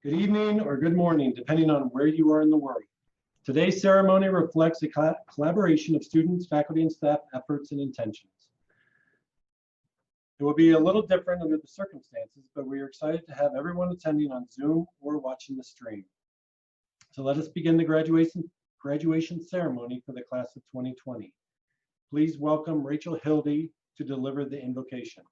Good evening or good morning, depending on where you are in the world. Today's ceremony reflects a collaboration of students, faculty, and staff efforts and intentions. It will be a little different under the circumstances, but we are excited to have everyone attending on Zoom or watching the stream. So let us begin the graduation ceremony for the class of 2020. Please welcome Rachel Hildy to deliver the invocation.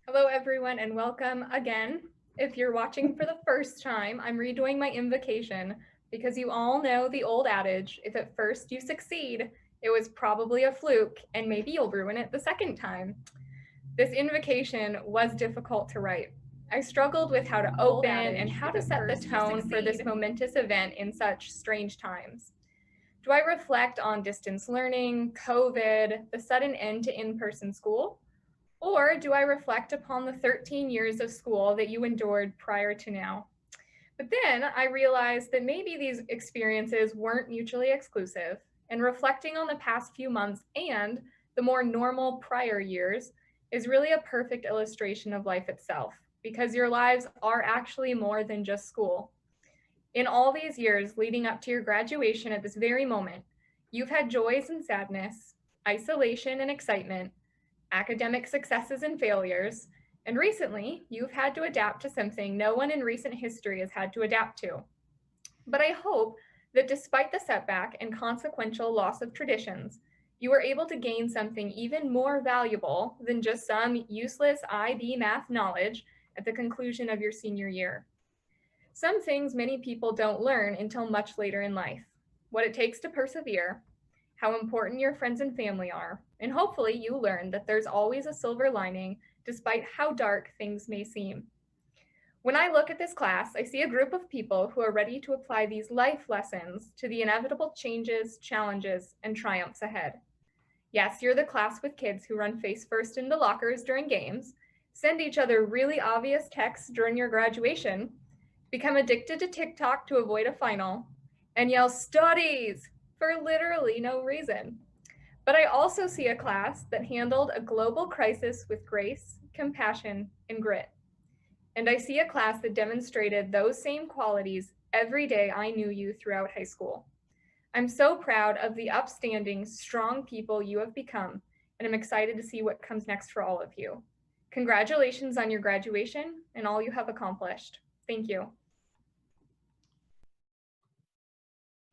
Hello, everyone, and welcome again. If you're watching for the first time, I'm redoing my invocation because you all know the old adage, if at first you succeed, it was probably a fluke, and maybe you'll ruin it the second time. This invocation was difficult to write. I struggled with how to open and how to set the tone for this momentous event in such strange times. Do I reflect on distance learning, COVID, the sudden end to in-person school? Or do I reflect upon the 13 years of school that you endured prior to now? But then I realized that maybe these experiences weren't mutually exclusive, and reflecting on the past few months and the more normal prior years is really a perfect illustration of life itself, because your lives are actually more than just school. In all these years leading up to your graduation at this very moment, you've had joys and sadness, isolation and excitement, academic successes and failures, and recently you've had to adapt to something no one in recent history has had to adapt to. But I hope that despite the setback and consequential loss of traditions, you were able to gain something even more valuable than just some useless IB math knowledge at the conclusion of your senior year. Some things many people don't learn until much later in life: what it takes to persevere, how important your friends and family are, and hopefully you learn that there's always a silver lining despite how dark things may seem. When I look at this class, I see a group of people who are ready to apply these life lessons to the inevitable changes, challenges, and triumphs ahead. Yes, you're the class with kids who run face first into lockers during games, send each other really obvious texts during your graduation, become addicted to TikTok to avoid a final, and yell "studies" for literally no reason. But I also see a class that handled a global crisis with grace, compassion, and grit. And I see a class that demonstrated those same qualities every day I knew you throughout high school. I'm so proud of the upstanding, strong people you have become, and I'm excited to see what comes next for all of you. Congratulations on your graduation and all you have accomplished. Thank you.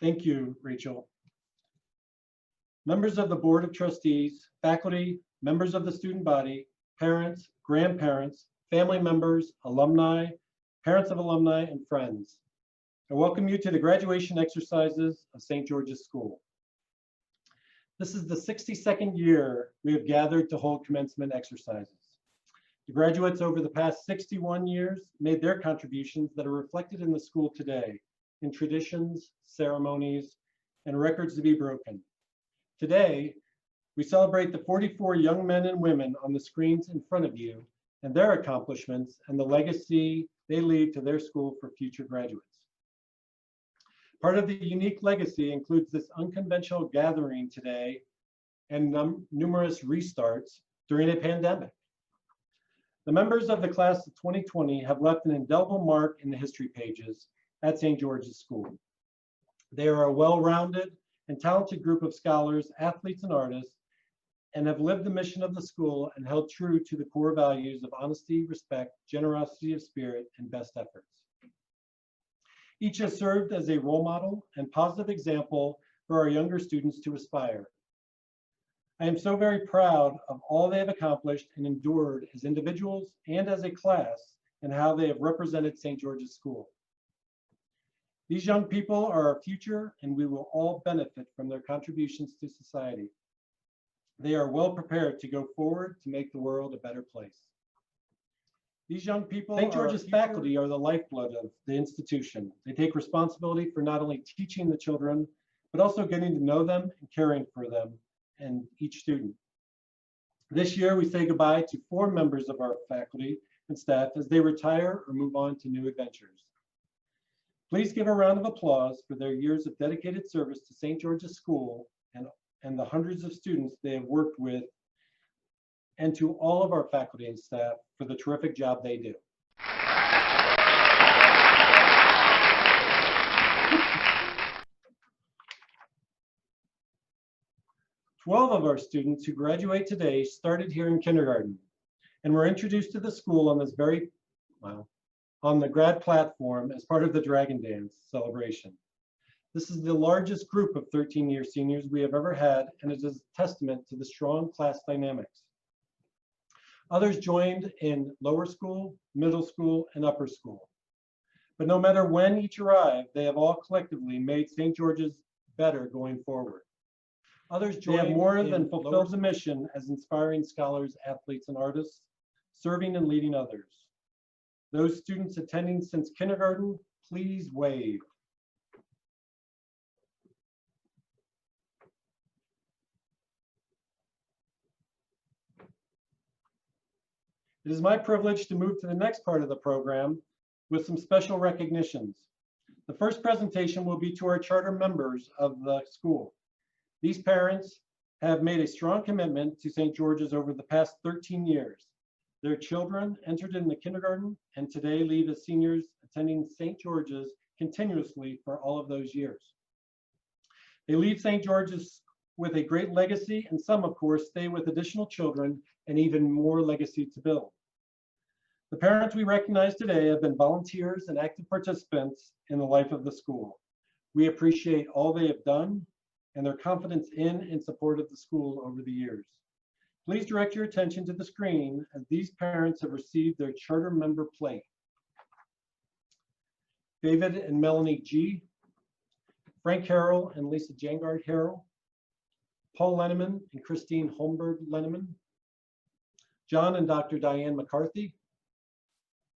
Thank you, Rachel. Members of the Board of Trustees, faculty, members of the student body, parents, grandparents, family members, alumni, parents of alumni, and friends, I welcome you to the graduation exercises of St. George's School. This is the 62nd year we have gathered to hold commencement exercises. The graduates over the past 61 years made their contributions that are reflected in the school today, in traditions, ceremonies, and records to be broken. Today, we celebrate the 44 young men and women on the screens in front of you and their accomplishments and the legacy they leave to their school for future graduates. Part of the unique legacy includes this unconventional gathering today and numerous restarts during a pandemic. The members of the class of 2020 have left an indelible mark in the history pages at St. George's School. They are a well-rounded and talented group of scholars, athletes, and artists, and have lived the mission of the school and held true to the core values of honesty, respect, generosity of spirit, and best efforts. Each has served as a role model and positive example for our younger students to aspire. I am so very proud of all they have accomplished and endured as individuals and as a class, and how they have represented St. George's School. These young people are our future, and we will all benefit from their contributions to society. They are well prepared to go forward to make the world a better place. These young people, St. George's faculty, are the lifeblood of the institution. They take responsibility for not only teaching the children, but also getting to know them and caring for them and each student. This year, we say goodbye to 4 members of our faculty and staff as they retire or move on to new adventures. Please give a round of applause for their years of dedicated service to St. George's School and the hundreds of students they have worked with and to all of our faculty and staff for the terrific job they do. 12 of our students who graduate today started here in kindergarten and were introduced to the school on this on the grad platform as part of the Dragon Dance celebration. This is the largest group of 13-year seniors we have ever had, and it is a testament to the strong class dynamics. Others joined in lower school, middle school, and upper school. But no matter when each arrived, they have all collectively made St. George's better going forward. Others joined have more than fulfilled the mission as inspiring scholars, athletes, and artists, serving and leading others. Those students attending since kindergarten, please wave. It is my privilege to move to the next part of the program with some special recognitions. The first presentation will be to our charter members of the school. These parents have made a strong commitment to St. George's over the past 13 years. Their children entered in the kindergarten and today leave as seniors attending St. George's continuously for all of those years. They leave St. George's with a great legacy, and some, of course, stay with additional children and even more legacy to build. The parents we recognize today have been volunteers and active participants in the life of the school. We appreciate all they have done and their confidence in and support of the school over the years. Please direct your attention to the screen as these parents have received their charter member plate. David and Melanie G., Frank Harrell and Lisa Jangard Harrell, Paul Lenneman and Christine Holmberg Lenneman, John and Dr. Diane McCarthy,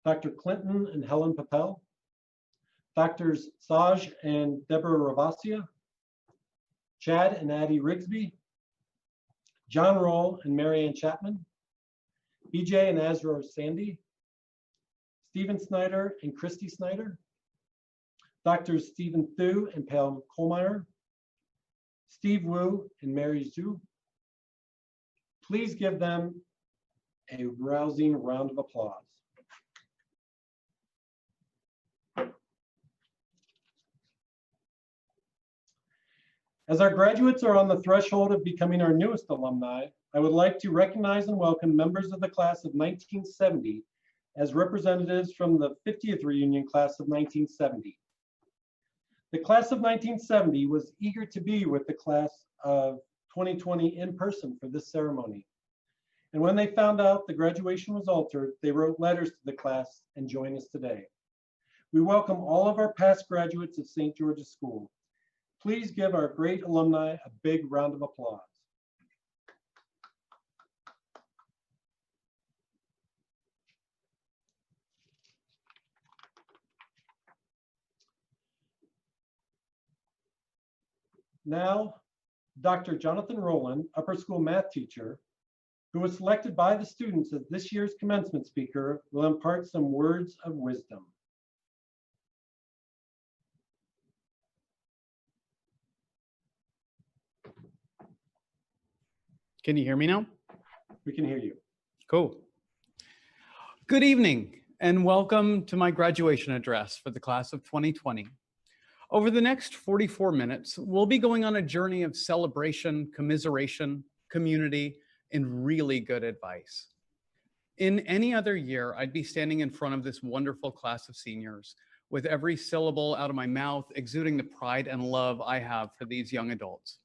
Dr. Clinton and Helen Papel, Drs. Saj and Deborah Ravassia, Chad and Addie Rigsby, John Roll and Marianne Chapman, BJ and Azra Sandy, Stephen Snyder and Christy Snyder, Drs. Stephen Thu and Pam Kohlmeyer, Steve Wu and Mary Zhu. Please give them a rousing round of applause. As our graduates are on the threshold of becoming our newest alumni, I would like to recognize and welcome members of the class of 1970 as representatives from the 50th reunion class of 1970. The class of 1970 was eager to be with the class of 2020 in person for this ceremony. And when they found out the graduation was altered, they wrote letters to the class and joined us today. We welcome all of our past graduates of St. George's School. Please give our great alumni a big round of applause. Now, Dr. Jonathan Rowland, upper school math teacher, who was selected by the students as this year's commencement speaker, will impart some words of wisdom. Can you hear me now? We can hear you. Cool. Good evening and welcome to my graduation address for the class of 2020. Over the next 44 minutes, we'll be going on a journey of celebration, commiseration, community, and really good advice. In any other year, I'd be standing in front of this wonderful class of seniors with every syllable out of my mouth exuding the pride and love I have for these young adults.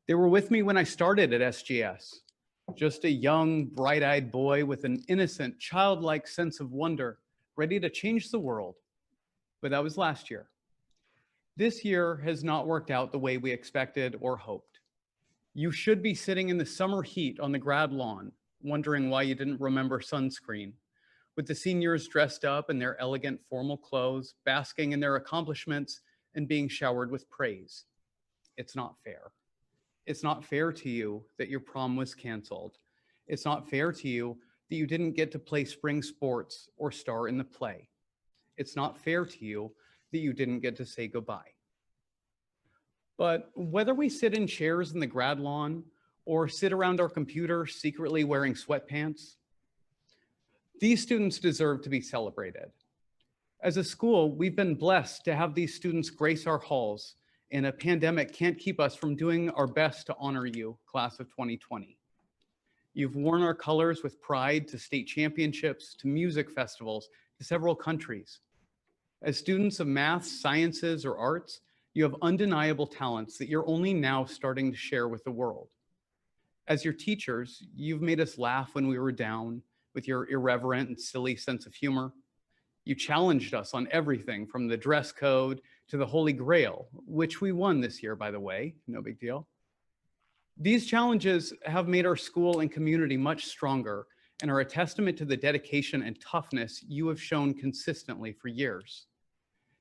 They were with me when I started at SGS, just a young, bright-eyed boy with an innocent, childlike sense of wonder, ready to change the world. But that was last year. This year has not worked out the way we expected or hoped. You should be sitting in the summer heat on the grad lawn, wondering why you didn't remember sunscreen, with the seniors dressed up in their elegant formal clothes, basking in their accomplishments, and being showered with praise. It's not fair. It's not fair to you that your prom was canceled. It's not fair to you that you didn't get to play spring sports or star in the play. It's not fair to you that you didn't get to say goodbye. But whether we sit in chairs in the grad lawn or sit around our computer secretly wearing sweatpants. These students deserve to be celebrated. As a school, we've been blessed to have these students grace our halls, and a pandemic can't keep us from doing our best to honor you, class of 2020. You've worn our colors with pride to state championships, to music festivals, to several countries. As students of math, sciences, or arts, you have undeniable talents that you're only now starting to share with the world. As your teachers, you've made us laugh when we were down with your irreverent and silly sense of humor. You challenged us on everything from the dress code to the Holy Grail, which we won this year, by the way, no big deal. These challenges have made our school and community much stronger and are a testament to the dedication and toughness you have shown consistently for years.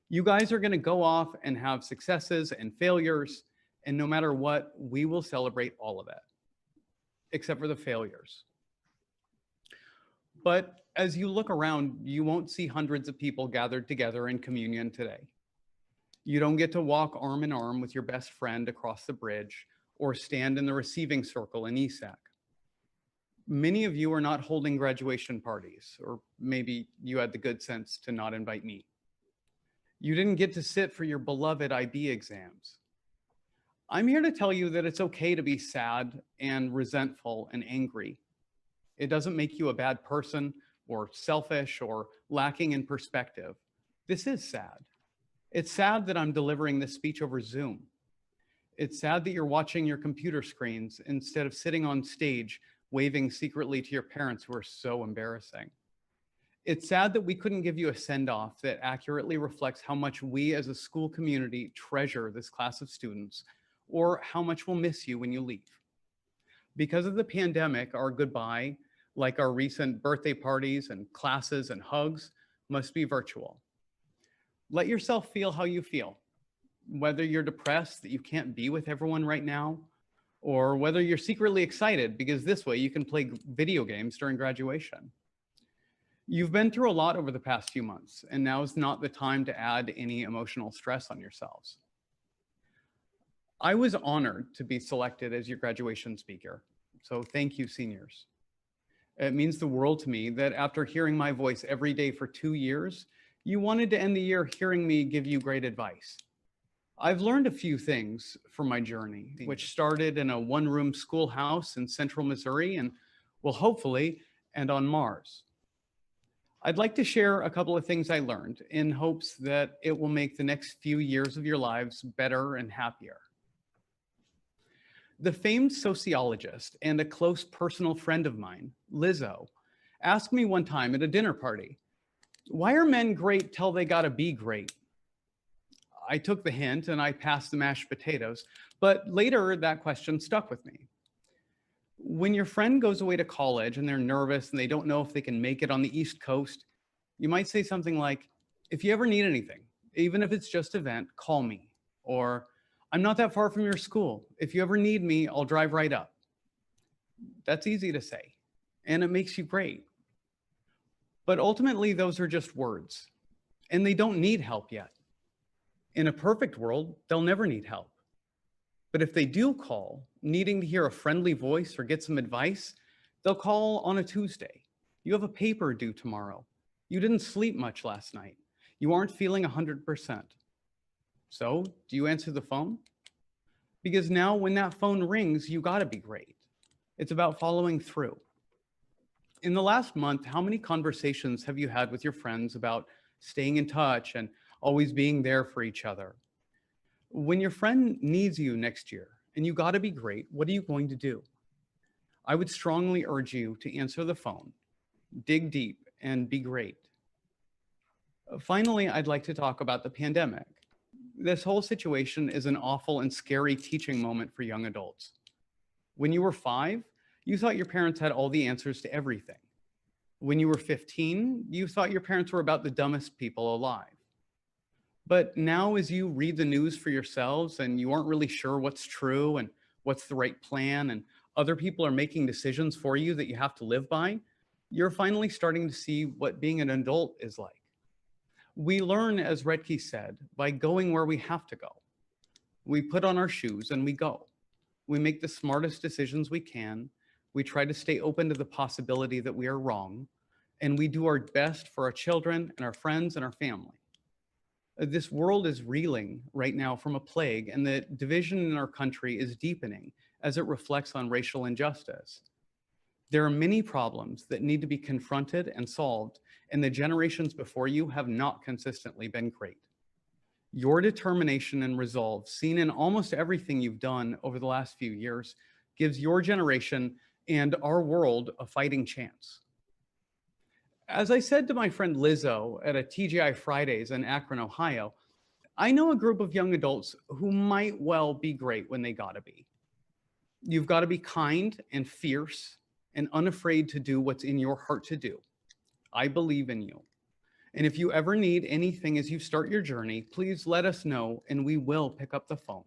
You guys are going to go off and have successes and failures, and no matter what, we will celebrate all of it, except for the failures. But as you look around, you won't see hundreds of people gathered together in communion today. You don't get to walk arm in arm with your best friend across the bridge or stand in the receiving circle in ESAC. Many of you are not holding graduation parties, or maybe you had the good sense to not invite me. You didn't get to sit for your beloved IB exams. I'm here to tell you that it's okay to be sad and resentful and angry. It doesn't make you a bad person or selfish or lacking in perspective. This is sad. It's sad that I'm delivering this speech over Zoom. It's sad that you're watching your computer screens instead of sitting on stage waving secretly to your parents who are so embarrassing. It's sad that we couldn't give you a send-off that accurately reflects how much we as a school community treasure this class of students, or how much we'll miss you when you leave. Because of the pandemic, our goodbye, like our recent birthday parties and classes and hugs, must be virtual. Let yourself feel how you feel, whether you're depressed that you can't be with everyone right now, or whether you're secretly excited because this way you can play video games during graduation. You've been through a lot over the past few months, and now is not the time to add any emotional stress on yourselves. I was honored to be selected as your graduation speaker, so thank you, seniors. It means the world to me that after hearing my voice every day for 2 years, you wanted to end the year hearing me give you great advice. I've learned a few things from my journey, which started in a one-room schoolhouse in central Missouri and will hopefully end on Mars. I'd like to share a couple of things I learned in hopes that it will make the next few years of your lives better and happier. The famed sociologist and a close personal friend of mine, Lizzo, asked me one time at a dinner party, "Why are men great till they gotta be great?" I took the hint and I passed the mashed potatoes, but later that question stuck with me. When your friend goes away to college and they're nervous and they don't know if they can make it on the East Coast, you might say something like, "If you ever need anything, even if it's just a vent, call me." Or, "I'm not that far from your school. If you ever need me, I'll drive right up." That's easy to say, and it makes you great. But ultimately, those are just words, and they don't need help yet. In a perfect world, they'll never need help. But if they do call, needing to hear a friendly voice or get some advice, they'll call on a Tuesday. You have a paper due tomorrow. You didn't sleep much last night. You aren't feeling 100%. So, do you answer the phone? Because now when that phone rings, you gotta be great. It's about following through. In the last month, how many conversations have you had with your friends about staying in touch and always being there for each other? When your friend needs you next year and you gotta be great, what are you going to do? I would strongly urge you to answer the phone, dig deep, and be great. Finally, I'd like to talk about the pandemic. This whole situation is an awful and scary teaching moment for young adults. When you were 5, you thought your parents had all the answers to everything. When you were 15, you thought your parents were about the dumbest people alive. But now as you read the news for yourselves and you aren't really sure what's true and what's the right plan, and other people are making decisions for you that you have to live by, you're finally starting to see what being an adult is like. We learn, as Redke said, by going where we have to go. We put on our shoes and we go. We make the smartest decisions we can. We try to stay open to the possibility that we are wrong, and we do our best for our children and our friends and our family. This world is reeling right now from a plague, and the division in our country is deepening as it reflects on racial injustice. There are many problems that need to be confronted and solved, and the generations before you have not consistently been great. Your determination and resolve, seen in almost everything you've done over the last few years, gives your generation and our world a fighting chance. As I said to my friend Lizzo at a TGI Fridays in Akron, Ohio, I know a group of young adults who might well be great when they gotta be. You've got to be kind and fierce and unafraid to do what's in your heart to do. I believe in you. And if you ever need anything as you start your journey, please let us know and we will pick up the phone.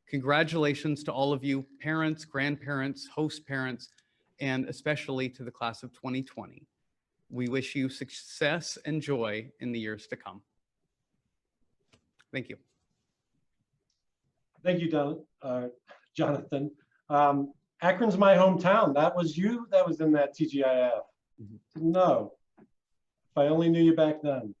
Congratulations to all of you, parents, grandparents, host parents, and especially to the class of 2020. We wish you success and joy in the years to come. Thank you. Thank you, Jonathan. Akron's my hometown. That was you that was in that TGIF. Didn't know. If I only knew you back then.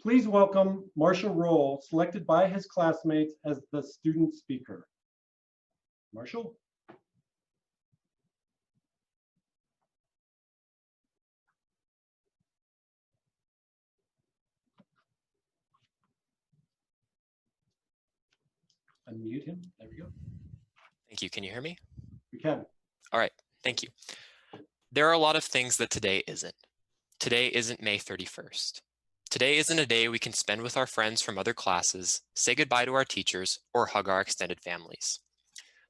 Please welcome Marshall Roll, selected by his classmates as the student speaker. Marshall? Unmute him. There we go. Thank you. Can you hear me? We can. All right. Thank you. There are a lot of things that today isn't. Today isn't May 31st. Today isn't a day we can spend with our friends from other classes, say goodbye to our teachers, or hug our extended families.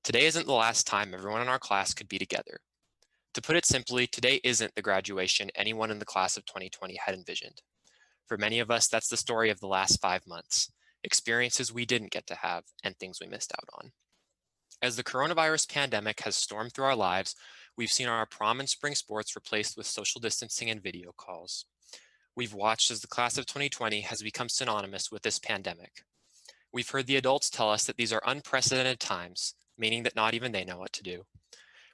Today isn't the last time everyone in our class could be together. To put it simply, today isn't the graduation anyone in the class of 2020 had envisioned. For many of us, that's the story of the last 5 months, experiences we didn't get to have, and things we missed out on. As the coronavirus pandemic has stormed through our lives, we've seen our prom and spring sports replaced with social distancing and video calls. We've watched as the class of 2020 has become synonymous with this pandemic. We've heard the adults tell us that these are unprecedented times, meaning that not even they know what to do.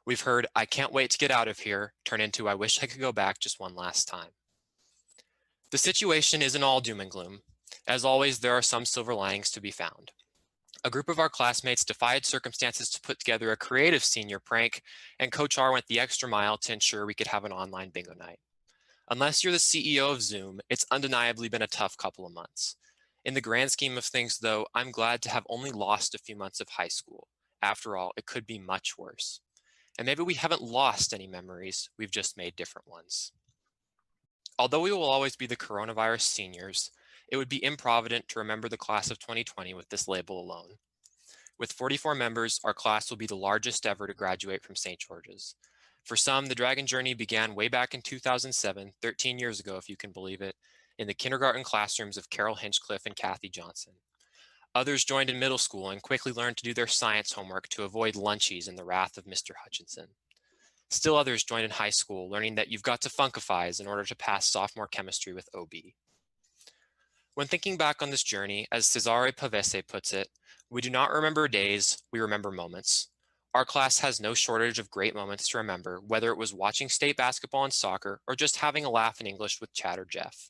We've heard, "I can't wait to get out of here," turn into, "I wish I could go back just one last time." The situation isn't all doom and gloom. As always, there are some silver linings to be found. A group of our classmates defied circumstances to put together a creative senior prank, and Coach R went the extra mile to ensure we could have an online bingo night. Unless you're the CEO of Zoom, it's undeniably been a tough couple of months. In the grand scheme of things, though, I'm glad to have only lost a few months of high school. After all, it could be much worse. And maybe we haven't lost any memories, we've just made different ones. Although we will always be the coronavirus seniors, it would be improvident to remember the class of 2020 with this label alone. With 44 members, our class will be the largest ever to graduate from St. George's. For some, the Dragon journey began way back in 2007, 13 years ago, if you can believe it, in the kindergarten classrooms of Carol Hinchcliffe and Kathy Johnson. Others joined in middle school and quickly learned to do their science homework to avoid lunchies in the wrath of Mr. Hutchinson. Still others joined in high school, learning that you've got to funkifize in order to pass sophomore chemistry with OB. When thinking back on this journey, as Cesare Pavese puts it, we do not remember days, we remember moments. Our class has no shortage of great moments to remember, whether it was watching state basketball and soccer or just having a laugh in English with Chad or Jeff.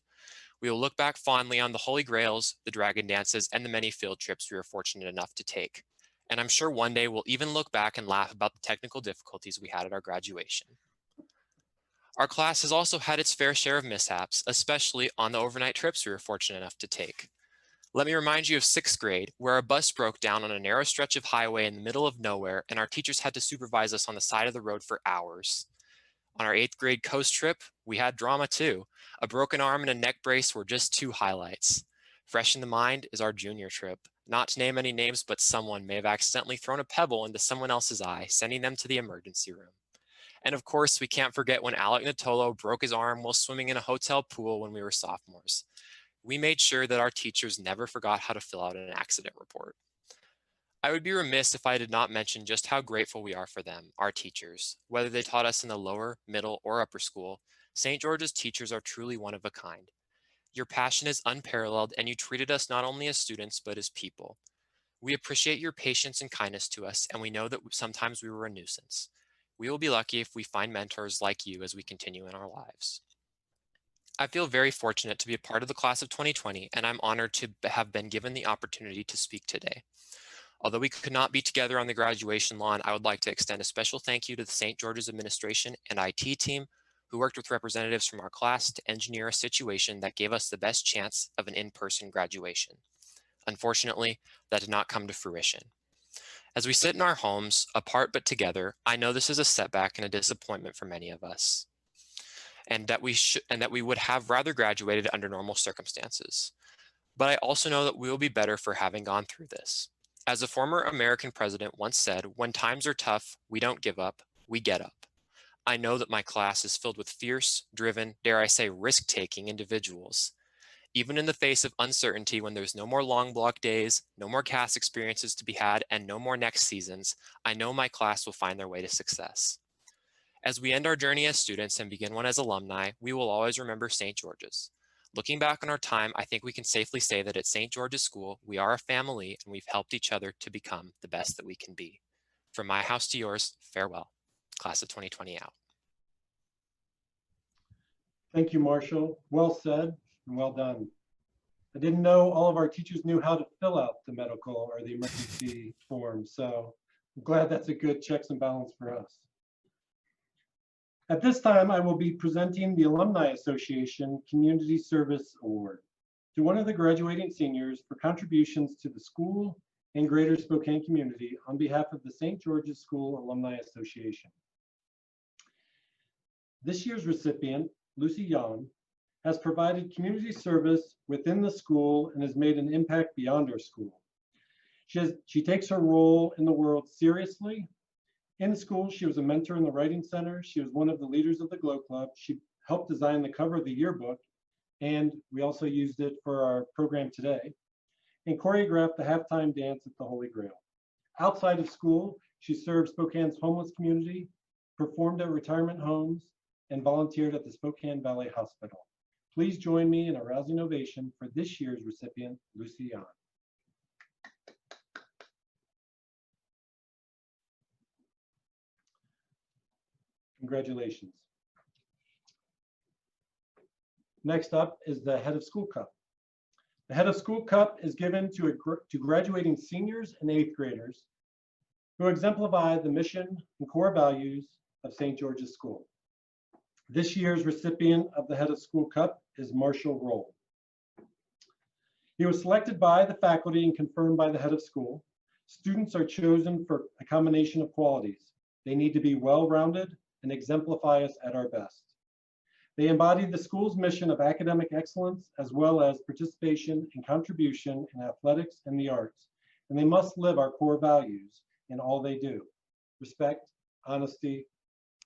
We will look back fondly on the Holy Grails, the Dragon dances, and the many field trips we were fortunate enough to take. And I'm sure one day we'll even look back and laugh about the technical difficulties we had at our graduation. Our class has also had its fair share of mishaps, especially on the overnight trips we were fortunate enough to take. Let me remind you of 6th grade, where a bus broke down on a narrow stretch of highway in the middle of nowhere, and our teachers had to supervise us on the side of the road for hours. On our 8th grade coast trip, we had drama too. A broken arm and a neck brace were just 2 highlights. Fresh in the mind is our junior trip. Not to name any names, but someone may have accidentally thrown a pebble into someone else's eye, sending them to the emergency room. And of course, we can't forget when Alec Natolo broke his arm while swimming in a hotel pool when we were sophomores. We made sure that our teachers never forgot how to fill out an accident report. I would be remiss if I did not mention just how grateful we are for them, our teachers. Whether they taught us in the lower, middle, or upper school, St. George's teachers are truly one of a kind. Your passion is unparalleled, and you treated us not only as students, but as people. We appreciate your patience and kindness to us, and we know that sometimes we were a nuisance. We will be lucky if we find mentors like you as we continue in our lives. I feel very fortunate to be a part of the class of 2020, and I'm honored to have been given the opportunity to speak today. Although we could not be together on the graduation lawn, I would like to extend a special thank you to the St. George's administration and IT team who worked with representatives from our class to engineer a situation that gave us the best chance of an in-person graduation. Unfortunately, that did not come to fruition. As we sit in our homes, apart but together, I know this is a setback and a disappointment for many of us, and that we would have rather graduated under normal circumstances. But I also know that we will be better for having gone through this. As a former American president once said, when times are tough, we don't give up, we get up. I know that my class is filled with fierce, driven, dare I say, risk-taking individuals. Even in the face of uncertainty, when there's no more long block days, no more cast experiences to be had, and no more next seasons, I know my class will find their way to success. As we end our journey as students and begin one as alumni, we will always remember St. George's. Looking back on our time, I think we can safely say that at St. George's School, we are a family and we've helped each other to become the best that we can be. From my house to yours, farewell. Class of 2020 out. Thank you, Marshall. Well said and well done. I didn't know all of our teachers knew how to fill out the medical or the emergency form, so I'm glad that's a good checks and balance for us. At this time, I will be presenting the Alumni Association Community Service Award to one of the graduating seniors for contributions to the school and greater Spokane community on behalf of the St. George's School Alumni Association. This year's recipient, Lucy Yan, has provided community service within the school and has made an impact beyond our school. She takes her role in the world seriously. In school, she was a mentor in the Writing Center. She was one of the leaders of the Glow Club. She helped design the cover of the yearbook, and we also used it for our program today, and choreographed the halftime dance at the Holy Grail. Outside of school, she served Spokane's homeless community, performed at retirement homes, and volunteered at the Spokane Valley Hospital. Please join me in a rousing ovation for this year's recipient, Lucy Yan. Congratulations. Next up is the Head of School Cup. The Head of School Cup is given to graduating seniors and eighth graders who exemplify the mission and core values of St. George's School. This year's recipient of the Head of School Cup is Marshall Roll. He was selected by the faculty and confirmed by the head of school. Students are chosen for a combination of qualities. They need to be well-rounded and exemplify us at our best. They embody the school's mission of academic excellence, as well as participation and contribution in athletics and the arts. And they must live our core values in all they do: respect, honesty,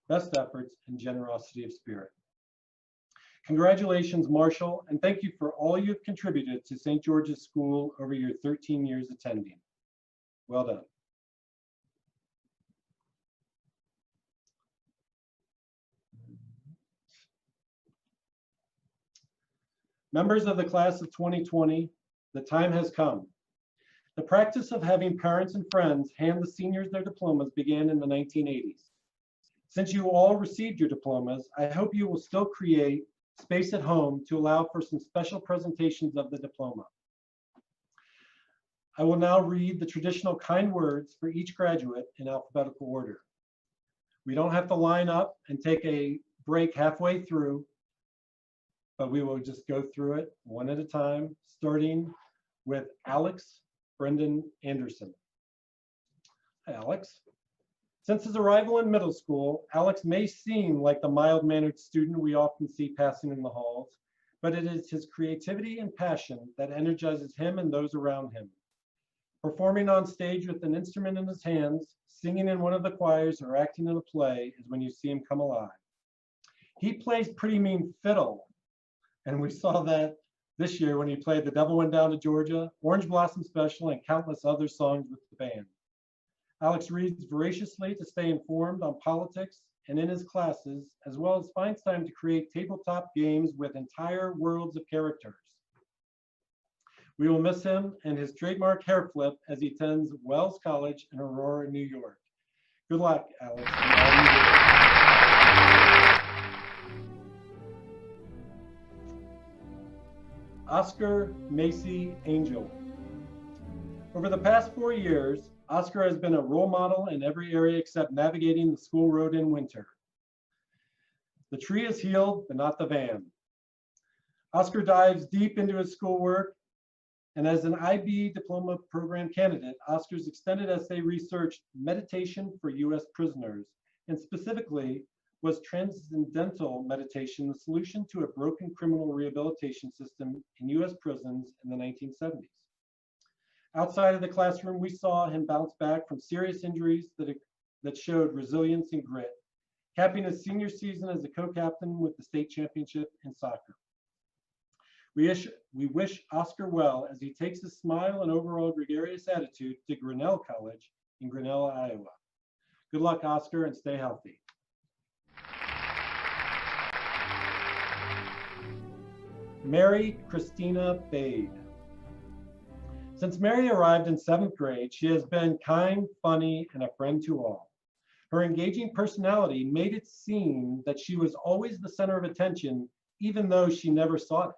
best efforts, and generosity of spirit. Congratulations, Marshall, and thank you for all you've contributed to St. George's School over your 13 years attending. Well done. Members of the class of 2020, the time has come. The practice of having parents and friends hand the seniors their diplomas began in the 1980s. Since you all received your diplomas, I hope you will still create space at home to allow for some special presentations of the diploma. I will now read the traditional kind words for each graduate in alphabetical order. We don't have to line up and take a break halfway through, but we will just go through it one at a time, starting with Alex Brendan Anderson. Hi, Alex. Since his arrival in middle school, Alex may seem like the mild-mannered student we often see passing in the halls, but it is his creativity and passion that energizes him and those around him. Performing on stage with an instrument in his hands, singing in one of the choirs, or acting in a play is when you see him come alive. He plays pretty mean fiddle, and we saw that this year when he played The Devil Went Down to Georgia, Orange Blossom Special, and countless other songs with the band. Alex reads voraciously to stay informed on politics and in his classes, as well as finds time to create tabletop games with entire worlds of characters. We will miss him and his trademark hair flip as he attends Wells College in Aurora, New York. Good luck, Alex. And all you do. Oscar Macy Angel. Over the past 4 years, Oscar has been a role model in every area except navigating the school road in winter. The tree is healed, but not the van. Oscar dives deep into his schoolwork, and as an IB diploma program candidate, Oscar's extended essay researched meditation for US prisoners, and specifically was transcendental meditation the solution to a broken criminal rehabilitation system in US prisons in the 1970s. Outside of the classroom, we saw him bounce back from serious injuries that showed resilience and grit, capping his senior season as a co-captain with the state championship in soccer. We wish Oscar well as he takes his smile and overall gregarious attitude to Grinnell College in Grinnell, Iowa. Good luck, Oscar, and stay healthy. Mary Christina Fade. Since Mary arrived in 7th grade, she has been kind, funny, and a friend to all. Her engaging personality made it seem that she was always the center of attention, even though she never sought it.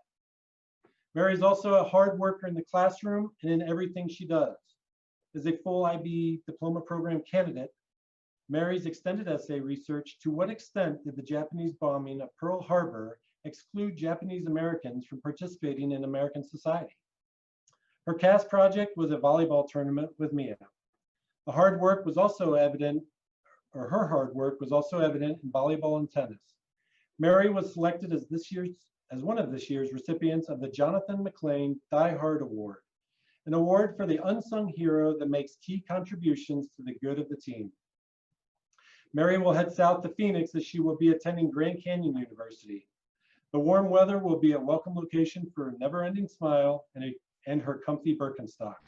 Mary is also a hard worker in the classroom and in everything she does. As a full IB diploma program candidate, Mary's extended essay researched to what extent did the Japanese bombing of Pearl Harbor exclude Japanese Americans from participating in American society. Her CAS project was a volleyball tournament with Mia. Her hard work was also evident in volleyball and tennis. Mary was selected as one of this year's recipients of the Jonathan McLean Die Hard Award, an award for the unsung hero that makes key contributions to the good of the team. Mary will head south to Phoenix as she will be attending Grand Canyon University. The warm weather will be a welcome location for a never-ending smile and her comfy Birkenstocks.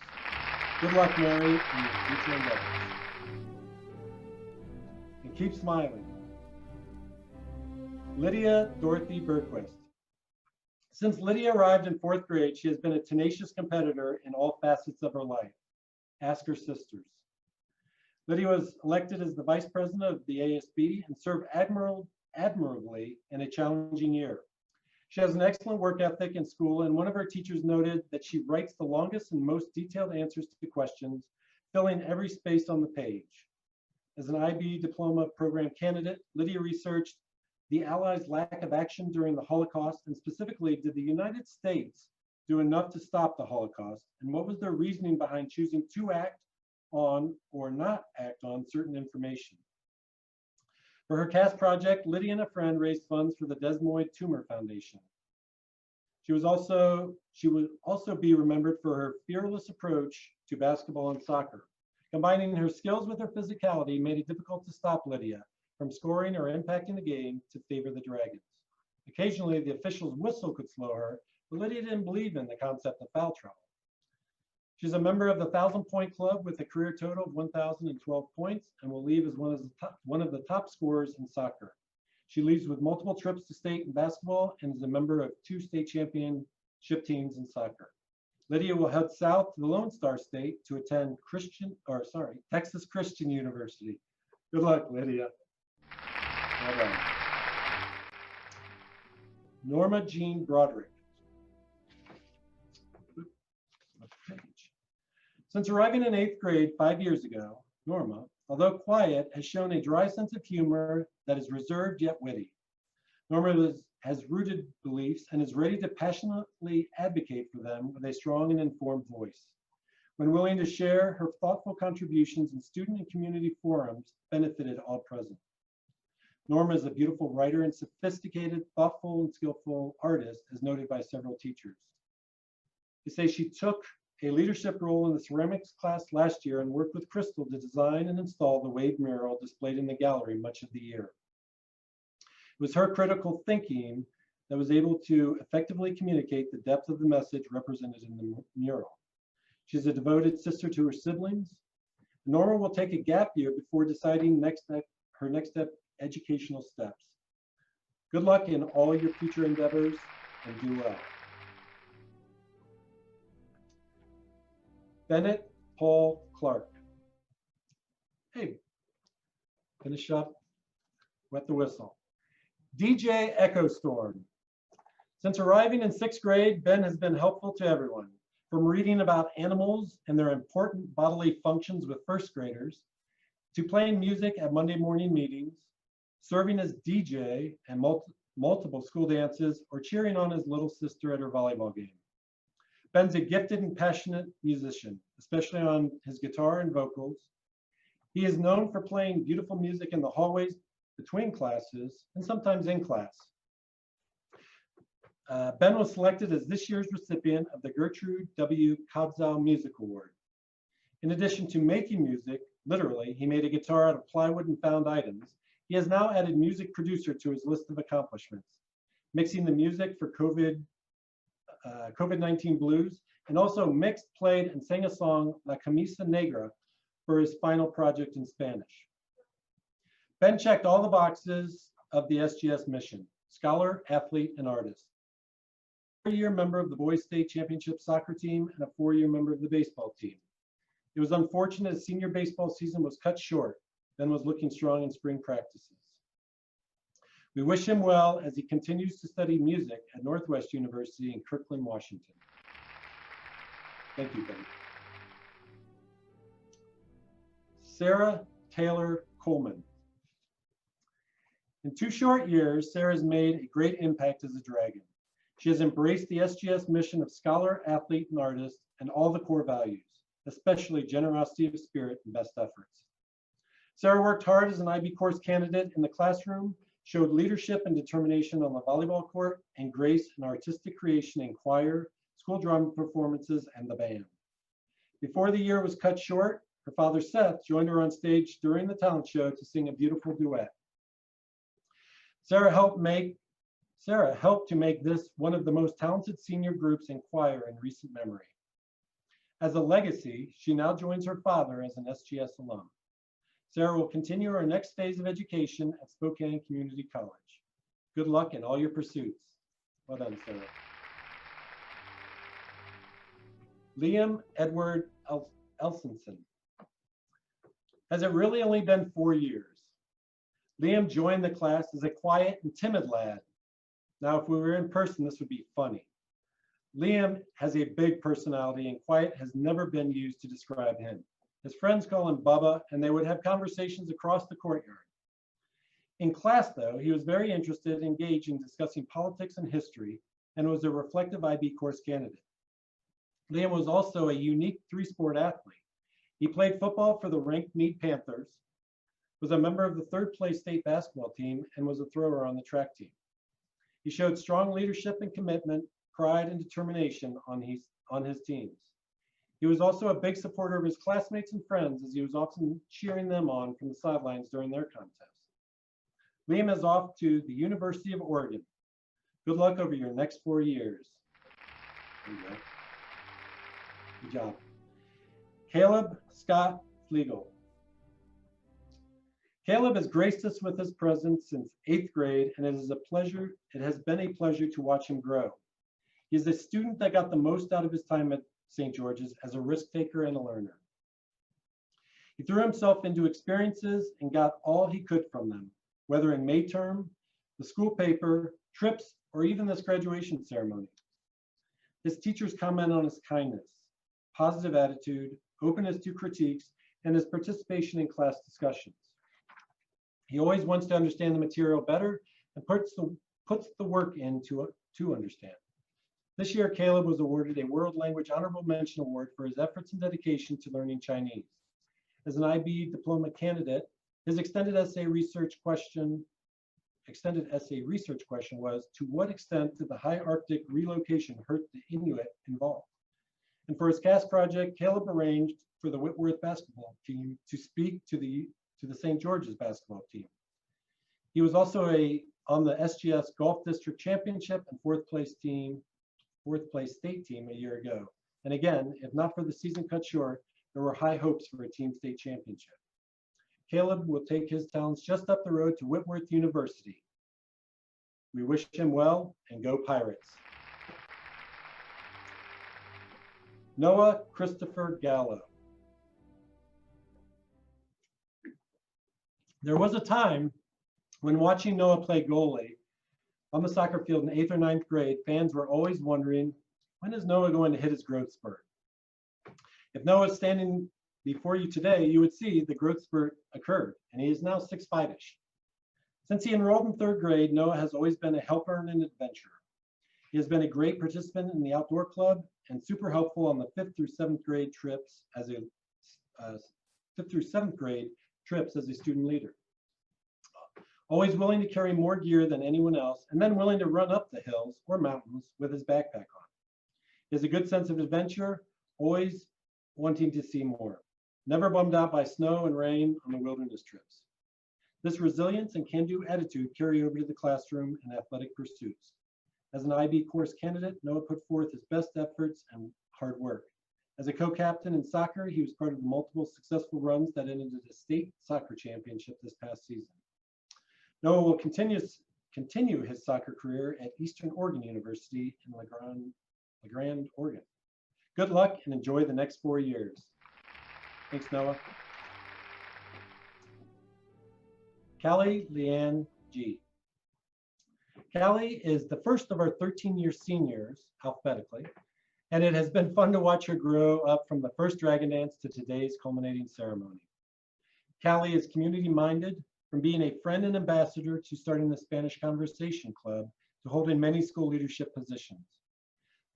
Good luck, Mary, in your future endeavors. And keep smiling. Lydia Dorothy Berquist. Since Lydia arrived in 4th grade, she has been a tenacious competitor in all facets of her life. Ask her sisters. Lydia was elected as the vice president of the ASB and served admirably in a challenging year. She has an excellent work ethic in school, and one of her teachers noted that she writes the longest and most detailed answers to questions, filling every space on the page. As an IB diploma program candidate, Lydia researched the Allies' lack of action during the Holocaust, and specifically, did the United States do enough to stop the Holocaust, and what was their reasoning behind choosing to act on or not act on certain information? For her CAS project, Lydia and a friend raised funds for the Desmoid Tumor Foundation. She would also be remembered for her fearless approach to basketball and soccer. Combining her skills with her physicality made it difficult to stop Lydia from scoring or impacting the game to favor the Dragons. Occasionally, the official's whistle could slow her, but Lydia didn't believe in the concept of foul trouble. She's a member of the 1,000-point club with a career total of 1,012 points and will leave as one of the top scorers in soccer. She leads with multiple trips to state in basketball and is a member of 2 state championship teams in soccer. Lydia will head south to the Lone Star State to attend Texas Christian University. Good luck, Lydia. Well done. Norma Jean Broderick. Since arriving in 8th grade 5 years ago, Norma, although quiet, has shown a dry sense of humor that is reserved yet witty. Norma has rooted beliefs and is ready to passionately advocate for them with a strong and informed voice. When willing to share, her thoughtful contributions in student and community forums benefited all present. Norma is a beautiful writer and sophisticated, thoughtful, and skillful artist, as noted by several teachers. They say she took a leadership role in the ceramics class last year and worked with Crystal to design and install the wave mural displayed in the gallery much of the year. It was her critical thinking that was able to effectively communicate the depth of the message represented in the mural. She's a devoted sister to her siblings. Norma will take a gap year before deciding her next educational steps. Good luck in all your future endeavors and do well. Bennett Paul Clark. Hey, finish up, wet the whistle. DJ Echo Storm. Since arriving in 6th grade, Ben has been helpful to everyone, from reading about animals and their important bodily functions with 1st graders, to playing music at Monday morning meetings, serving as DJ and multiple school dances, or cheering on his little sister at her volleyball game. Ben's a gifted and passionate musician, especially on his guitar and vocals. He is known for playing beautiful music in the hallways between classes and sometimes in class. Ben was selected as this year's recipient of the Gertrude W. Kobzow Music Award. In addition to making music, literally, he made a guitar out of plywood and found items. He has now added music producer to his list of accomplishments, mixing the music for COVID-19 blues, and also mixed, played, and sang a song, La Camisa Negra, for his final project in Spanish. Ben checked all the boxes of the SGS mission: scholar, athlete, and artist. 4-year member of the boys state championship soccer team and a 4-year member of the baseball team. It was unfortunate his senior baseball season was cut short. Ben was looking strong in spring practices. We wish him well as he continues to study music at Northwest University in Kirkland, Washington. Thank you, Ben. Sarah Taylor Coleman. In 2 short years, Sarah has made a great impact as a dragon. She has embraced the SGS mission of scholar, athlete, and artist, and all the core values, especially generosity of spirit and best efforts. Sarah worked hard as an IB course candidate in the classroom, showed leadership and determination on the volleyball court, and grace and artistic creation in choir, school drama performances, and the band. Before the year was cut short, her father Seth joined her on stage during the talent show to sing a beautiful duet. Sarah helped to make this one of the most talented senior groups in choir in recent memory. As a legacy, she now joins her father as an SGS alum. Sarah will continue her next phase of education at Spokane Community College. Good luck in all your pursuits. Well done, Sarah. Liam Edward Elsinson. Has it really only been 4 years? Liam joined the class as a quiet and timid lad. Now, if we were in person, this would be funny. Liam has a big personality, and quiet has never been used to describe him. His friends call him Bubba, and they would have conversations across the courtyard. In class, though, he was very interested and engaged in discussing politics and history, and was a reflective IB course candidate. Liam was also a unique 3-sport athlete. He played football for the ranked Meade Panthers, was a member of the 3rd place state basketball team, and was a thrower on the track team. He showed strong leadership and commitment, pride, and determination on his teams. He was also a big supporter of his classmates and friends, as he was often cheering them on from the sidelines during their contests. Liam is off to the University of Oregon. Good luck over your next 4 years. There you go. Good job. Caleb Scott Flegel. Caleb has graced us with his presence since 8th grade, and it has been a pleasure to watch him grow. He is a student that got the most out of his time at St. George's as a risk taker and a learner. He threw himself into experiences and got all he could from them, whether in May term, the school paper, trips, or even this graduation ceremony. His teachers comment on his kindness, positive attitude, openness to critiques, and his participation in class discussions. He always wants to understand the material better and puts the work in to understand. This year, Caleb was awarded a World Language Honorable Mention Award for his efforts and dedication to learning Chinese. As an IB diploma candidate, his extended essay research question was, to what extent did the high Arctic relocation hurt the Inuit involved? And for his CAS project, Caleb arranged for the Whitworth basketball team to speak to the St. George's basketball team. He was also on the SGS Golf District Championship and 4th place state team a year ago. And again, if not for the season cut short, there were high hopes for a team state championship. Caleb will take his talents just up the road to Whitworth University. We wish him well, and go Pirates. Noah Christopher Gallo. There was a time when watching Noah play goalie on the soccer field in 8th or 9th grade, fans were always wondering, when is Noah going to hit his growth spurt? If Noah is standing before you today, you would see the growth spurt occurred, and he is now 6'5"-ish. Since he enrolled in 3rd grade, Noah has always been a helper and an adventurer. He has been a great participant in the outdoor club and super helpful on the 5th through 7th grade trips as a 5th through 7th grade trips as a student leader. Always willing to carry more gear than anyone else, and then willing to run up the hills or mountains with his backpack on. He has a good sense of adventure, always wanting to see more. Never bummed out by snow and rain on the wilderness trips. This resilience and can-do attitude carry over to the classroom and athletic pursuits. As an IB course candidate, Noah put forth his best efforts and hard work. As a co-captain in soccer, he was part of the multiple successful runs that ended a state soccer championship this past season. Noah will continue his soccer career at Eastern Oregon University in La Grande, Oregon. Good luck and enjoy the next 4 years. Thanks, Noah. Cali Leanne G. Cali is the first of our 13-year seniors, alphabetically, and it has been fun to watch her grow up from the first dragon dance to today's culminating ceremony. Cali is community-minded, from being a friend and ambassador to starting the Spanish Conversation Club to holding many school leadership positions.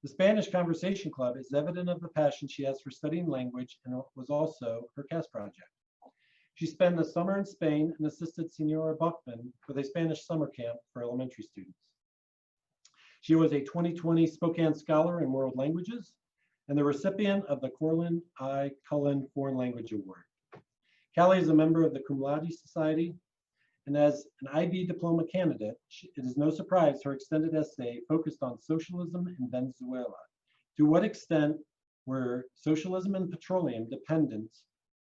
The Spanish Conversation Club is evident of the passion she has for studying language and was also her CAS project. She spent the summer in Spain and assisted Senora Buckman with a Spanish summer camp for elementary students. She was a 2020 Spokane Scholar in World Languages and the recipient of the Corlin I. Cullen Foreign Language Award. Cali is a member of the Cum Laude Society, and as an IB diploma candidate, it is no surprise her extended essay focused on socialism in Venezuela. To what extent were socialism and petroleum dependence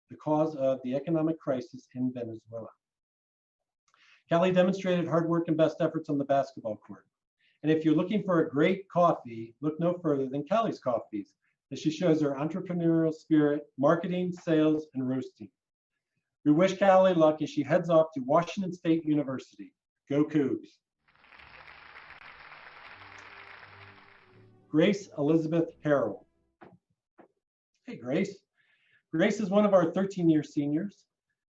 the cause of the economic crisis in Venezuela? Cali demonstrated hard work and best efforts on the basketball court. And if you're looking for a great coffee, look no further than Cali's Coffees, as she shows her entrepreneurial spirit, marketing, sales, and roasting. We wish Cali luck as she heads off to Washington State University. Go Cougs. Grace Elizabeth Harrell. Hey, Grace. Grace is one of our 13-year seniors.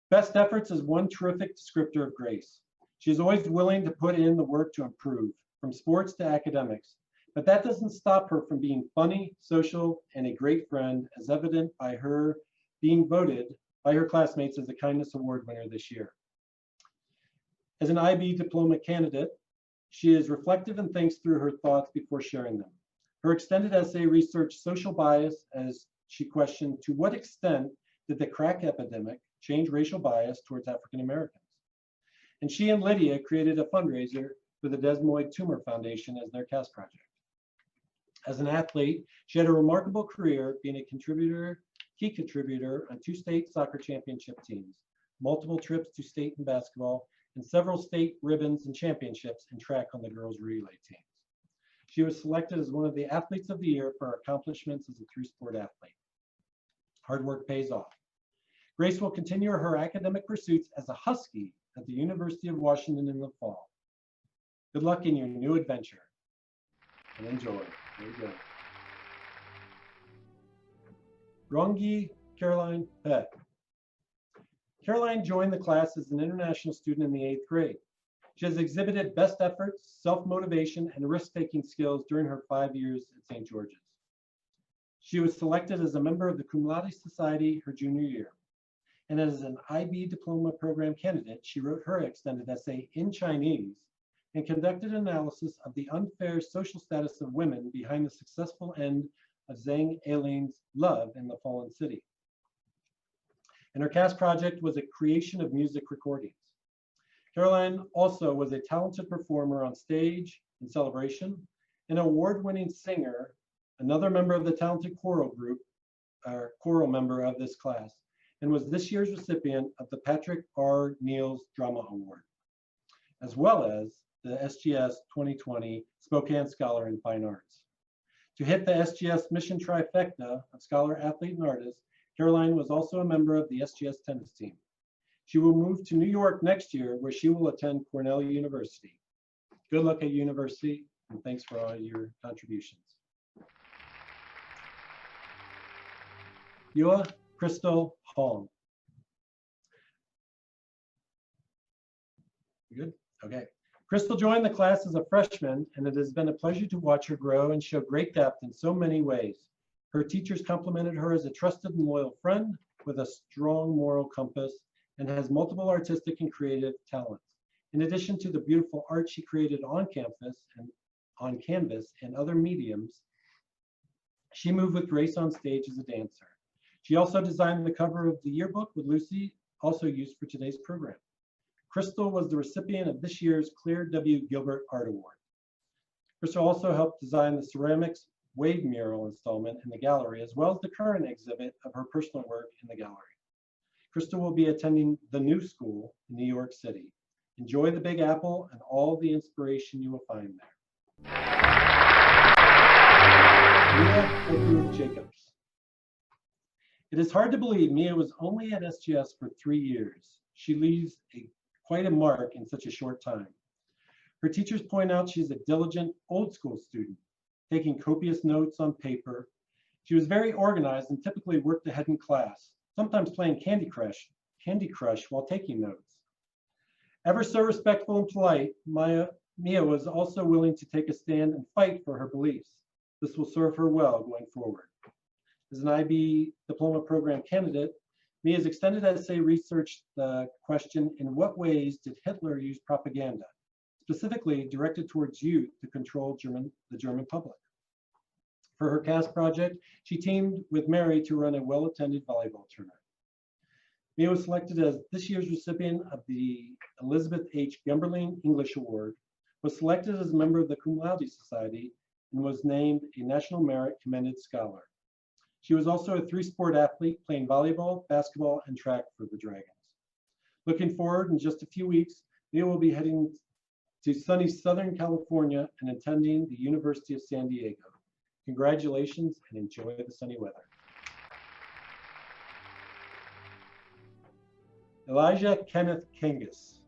Best efforts is one terrific descriptor of Grace. She's always willing to put in the work to improve, from sports to academics. But that doesn't stop her from being funny, social, and a great friend, as evident by her being voted by her classmates as the Kindness Award winner this year. As an IB diploma candidate, she is reflective and thinks through her thoughts before sharing them. Her extended essay researched social bias as she questioned, to what extent did the crack epidemic change racial bias towards African Americans? And she and Lydia created a fundraiser for the Desmoid Tumor Foundation as their CAS project. As an athlete, she had a remarkable career being a key contributor on 2 state soccer championship teams, multiple trips to state in basketball, and several state ribbons and championships in track on the girls' relay teams. She was selected as one of the athletes of the year for her accomplishments as a through-sport athlete. Hard work pays off. Grace will continue her academic pursuits as a Husky at the University of Washington in the fall. Good luck in your new adventure and enjoy. There you go. Rongi Caroline Beck. Caroline joined the class as an international student in the 8th grade. She has exhibited best efforts, self-motivation, and risk-taking skills during her 5 years at St. George's. She was selected as a member of the Cum Laude Society her junior year. And as an IB diploma program candidate, she wrote her extended essay in Chinese and conducted an analysis of the unfair social status of women behind the successful end of Zhang Ailin's Love in the Fallen City. And her CAS project was a creation of music recordings. Caroline also was a talented performer on stage in Celebration, an award-winning singer, another member of the talented choral group, or choral member of this class, and was this year's recipient of the Patrick R. Neals Drama Award, as well as the SGS 2020 Spokane Scholar in Fine Arts. To hit the SGS mission trifecta of scholar, athlete, and artist, Caroline was also a member of the SGS tennis team. She will move to New York next year, where she will attend Cornell University. Good luck at university, and thanks for all your contributions. Yua Crystal Hong. Good? Okay. Crystal joined the class as a freshman, and it has been a pleasure to watch her grow and show great depth in so many ways. Her teachers complimented her as a trusted and loyal friend with a strong moral compass and has multiple artistic and creative talents. In addition to the beautiful art she created on campus and on canvas and other mediums, she moved with grace on stage as a dancer. She also designed the cover of the yearbook with Lucy, also used for today's program. Crystal was the recipient of this year's Claire W. Gilbert Art Award. Crystal also helped design the ceramics wave mural installment in the gallery, as well as the current exhibit of her personal work in the gallery. Crystal will be attending the New School in New York City. Enjoy the Big Apple and all the inspiration you will find there. Mia Jacobs. It is hard to believe Mia was only at SGS for 3 years. She leaves quite a mark in such a short time. Her teachers point out she's a diligent, old school student, taking copious notes on paper. She was very organized and typically worked ahead in class, sometimes playing Candy Crush while taking notes. Ever so respectful and polite, Mia was also willing to take a stand and fight for her beliefs. This will serve her well going forward. As an IB diploma program candidate, Mia's extended essay researched the question, in what ways did Hitler use propaganda, specifically directed towards youth to control the German public? For her CAS project, she teamed with Mary to run a well-attended volleyball tournament. Mia was selected as this year's recipient of the Elizabeth H. Gumberling English Award, was selected as a member of the Cum Laude Society, and was named a National Merit Commended Scholar. She was also a 3-sport athlete, playing volleyball, basketball, and track for the Dragons. Looking forward, in just a few weeks, Mia will be heading to sunny Southern California and attending the University of San Diego. Congratulations and enjoy the sunny weather. Elijah Kenneth Kangas.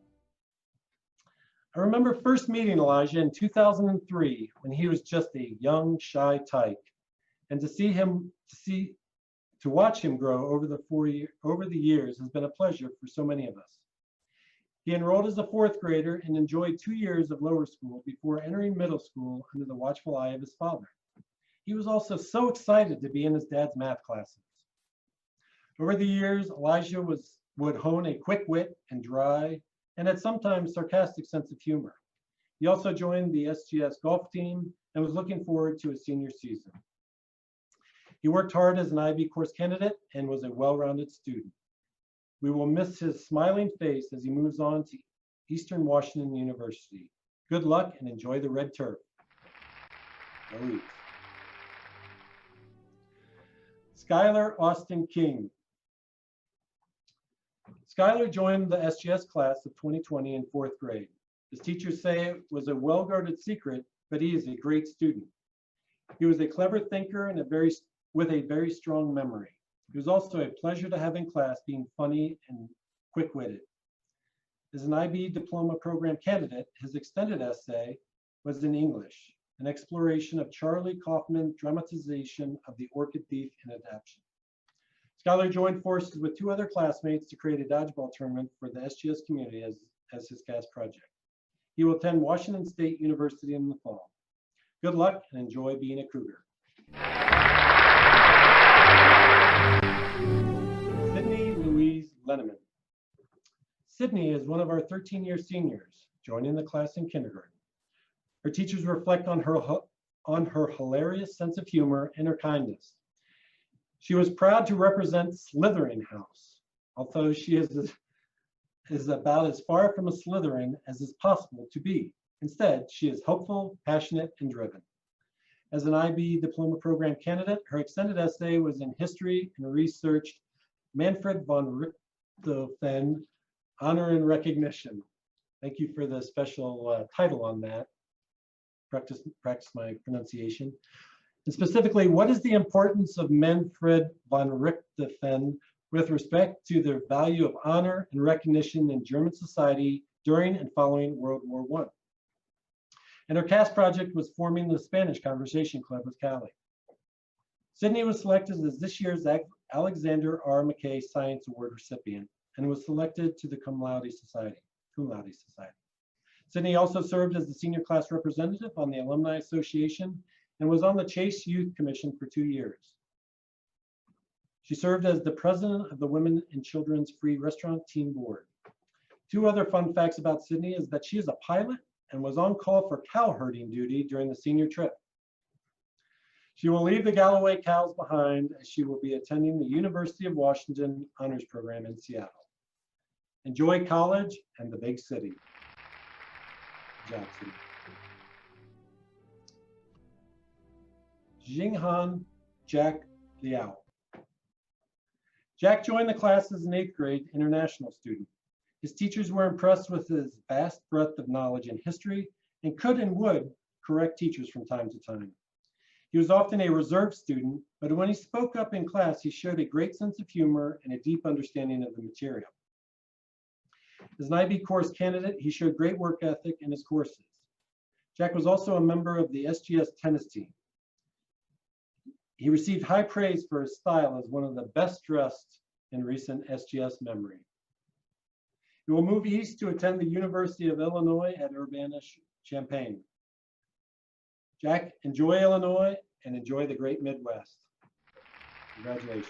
I remember first meeting Elijah in 2003 when he was just a young, shy tyke. And to watch him grow over the years has been a pleasure for so many of us. He enrolled as a 4th grader and enjoyed 2 years of lower school before entering middle school under the watchful eye of his father. He was also so excited to be in his dad's math classes. Over the years, Elijah would hone a quick wit and dry and at sometimes sarcastic sense of humor. He also joined the SGS golf team and was looking forward to his senior season. He worked hard as an IB course candidate and was a well-rounded student. We will miss his smiling face as he moves on to Eastern Washington University. Good luck and enjoy the red turf. Louise. Skylar Austin King. Skylar joined the SGS class of 2020 in 4th grade. His teachers say it was a well-guarded secret, but he is a great student. He was a clever thinker and with a very strong memory. It was also a pleasure to have in class, being funny and quick-witted. As an IB diploma program candidate, his extended essay was in English, an exploration of Charlie Kaufman's dramatization of The Orchid Thief in adaptation. Skylar joined forces with 2 other classmates to create a dodgeball tournament for the SGS community as his CAS project. He will attend Washington State University in the fall. Good luck and enjoy being a Cougar. Sydney Louise Lenneman. Sydney is one of our 13-year seniors, joining the class in kindergarten. Her teachers reflect on her hilarious sense of humor and her kindness. She was proud to represent Slytherin House, although she is about as far from a Slytherin as is possible to be. Instead, she is hopeful, passionate, and driven. As an IB diploma program candidate, her extended essay was in history and researched Manfred von Richthofen, Honor and Recognition. Thank you for the special title on that. Practice my pronunciation. And specifically, what is the importance of Manfred von Richthofen with respect to the value of honor and recognition in German society during and following World War I? And her CAST project was forming the Spanish Conversation Club with Cali. Sydney was selected as this year's Alexander R. McKay Science Award recipient and was selected to the Cum Laude Society. Sydney also served as the senior class representative on the Alumni Association and was on the Chase Youth Commission for 2 years. She served as the president of the Women and Children's Free Restaurant Team Board. 2 other fun facts about Sydney is that she is a pilot and was on call for cow herding duty during the senior trip. She will leave the Galloway cows behind as she will be attending the University of Washington Honors Program in Seattle. Enjoy college and the big city. Good job, Sydney. Jinghan Jack Liao. Jack joined the class as an 8th grade international student. His teachers were impressed with his vast breadth of knowledge in history and could and would correct teachers from time to time. He was often a reserved student, but when he spoke up in class, he showed a great sense of humor and a deep understanding of the material. As an IB course candidate, he showed great work ethic in his courses. Jack was also a member of the SGS tennis team. He received high praise for his style as one of the best dressed in recent SGS memory. He will move east to attend the University of Illinois at Urbana-Champaign. Jack, enjoy Illinois and enjoy the great Midwest. Congratulations.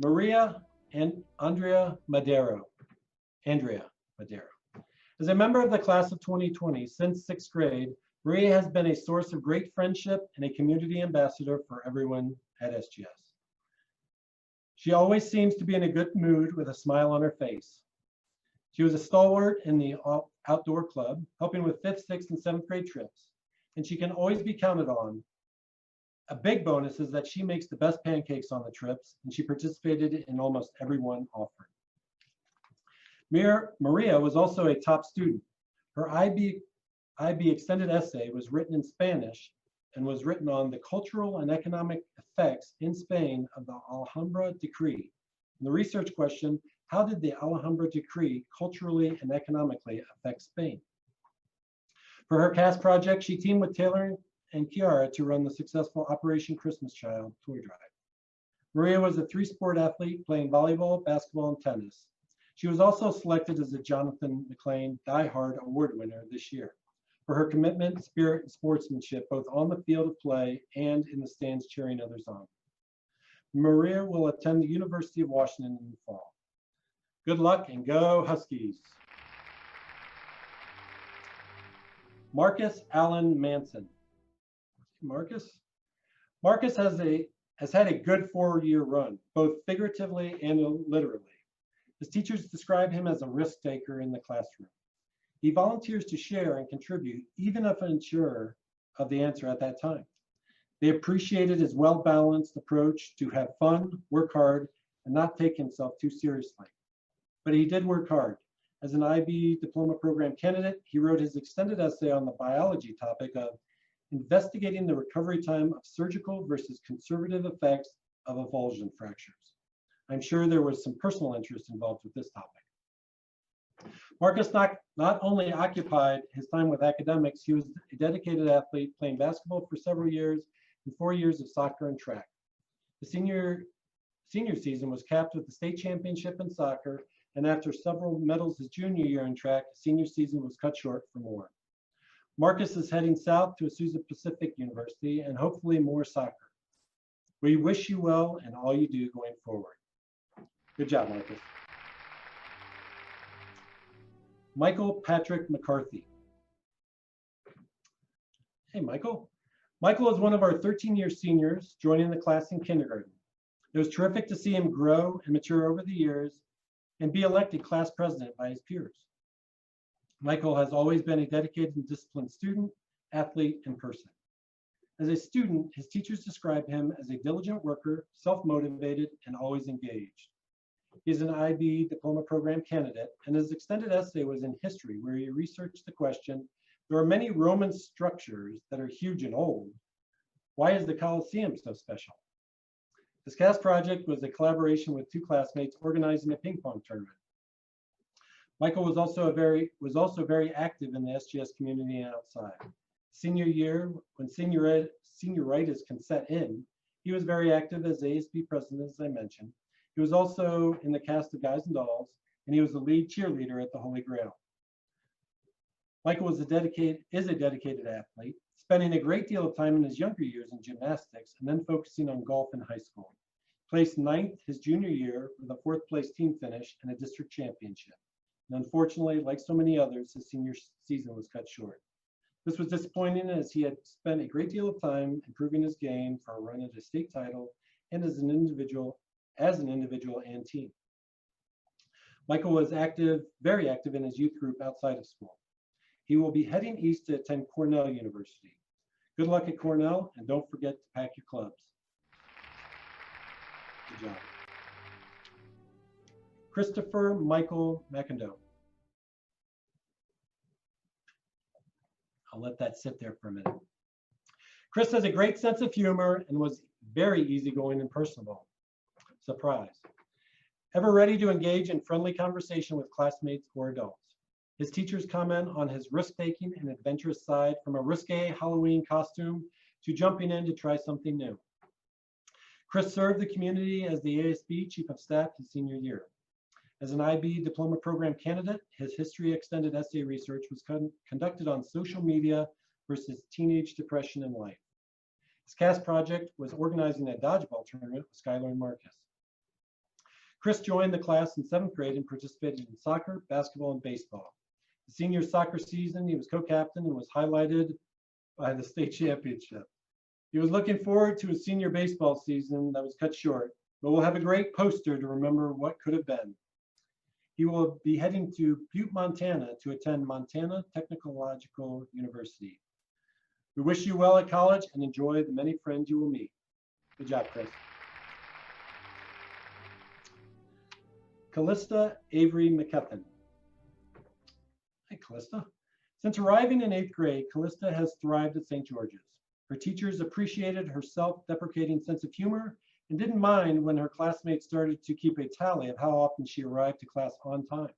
Maria and Andrea Madero. As a member of the class of 2020 since 6th grade, Maria has been a source of great friendship and a community ambassador for everyone at SGS. She always seems to be in a good mood with a smile on her face. She was a stalwart in the outdoor club, helping with 5th, 6th, and 7th grade trips, and she can always be counted on. A big bonus is that she makes the best pancakes on the trips, and she participated in almost every one offered. Maria was also a top student. Her IB extended essay was written in Spanish and was written on the cultural and economic effects in Spain of the Alhambra Decree. And the research question, how did the Alhambra Decree culturally and economically affect Spain? For her CAST project, she teamed with Taylor and Kiara to run the successful Operation Christmas Child toy drive. Maria was a 3-sport athlete playing volleyball, basketball, and tennis. She was also selected as a Jonathan McLean Die Hard Award winner this year for her commitment, spirit, and sportsmanship, both on the field of play and in the stands cheering others on. Maria will attend the University of Washington in the fall. Good luck and go Huskies. Marcus Allen Manson. Marcus has had a good 4-year run, both figuratively and literally. His teachers describe him as a risk taker in the classroom. He volunteers to share and contribute, even if unsure of the answer at that time. They appreciated his well-balanced approach to have fun, work hard, and not take himself too seriously. But he did work hard. As an IB diploma program candidate, he wrote his extended essay on the biology topic of investigating the recovery time of surgical versus conservative effects of avulsion fractures. I'm sure there was some personal interest involved with this topic. Marcus not only occupied his time with academics, he was a dedicated athlete playing basketball for several years and 4 years of soccer and track. The senior season was capped with the state championship in soccer, and after several medals his junior year in track, senior season was cut short for more. Marcus is heading south to Azusa Pacific University and hopefully more soccer. We wish you well in all you do going forward. Good job, Marcus. Michael Patrick McCarthy. Hey, Michael. Michael is one of our 13-year seniors joining the class in kindergarten. It was terrific to see him grow and mature over the years and be elected class president by his peers. Michael has always been a dedicated and disciplined student, athlete, and person. As a student, his teachers describe him as a diligent worker, self-motivated, and always engaged. He's an IB diploma program candidate, and his extended essay was in history, where he researched the question, There are many Roman structures that are huge and old. Why is the Colosseum so special? This CAS project was a collaboration with two classmates organizing a ping pong tournament. Michael was also very active in the SGS community and outside. Senior year, when senioritis can set in, he was very active as ASB president, as I mentioned. He was also in the cast of Guys and Dolls, and he was the lead cheerleader at the Holy Grail. Michael is a dedicated athlete, spending a great deal of time in his younger years in gymnastics and then focusing on golf in high school. Placed 9th his junior year with a 4th place team finish and a district championship. And unfortunately, like so many others, his senior season was cut short. This was disappointing as he had spent a great deal of time improving his game for a run at a state title and as an individual and team. Michael was very active in his youth group outside of school. He will be heading east to attend Cornell University. Good luck at Cornell, and don't forget to pack your clubs. Good job. Christopher Michael McIndoe. I'll let that sit there for a minute. Chris has a great sense of humor and was very easygoing and personable. Surprise. Ever ready to engage in friendly conversation with classmates or adults. His teachers comment on his risk-taking and adventurous side, from a risque Halloween costume to jumping in to try something new. Chris served the community as the ASB Chief of Staff his senior year. As an IB Diploma Program candidate, his history extended essay research was conducted on social media versus teenage depression in life. His CAS project was organizing a dodgeball tournament with Skylar and Marcus. Chris joined the class in 7th grade and participated in soccer, basketball, and baseball. The senior soccer season, he was co-captain and was highlighted by the state championship. He was looking forward to his senior baseball season that was cut short, but will have a great poster to remember what could have been. He will be heading to Butte, Montana to attend Montana Technological University. We wish you well at college and enjoy the many friends you will meet. Good job, Chris. Callista Avery McKethan. Hi, Callista. Since arriving in 8th grade, Callista has thrived at St. George's. Her teachers appreciated her self-deprecating sense of humor and didn't mind when her classmates started to keep a tally of how often she arrived to class on time.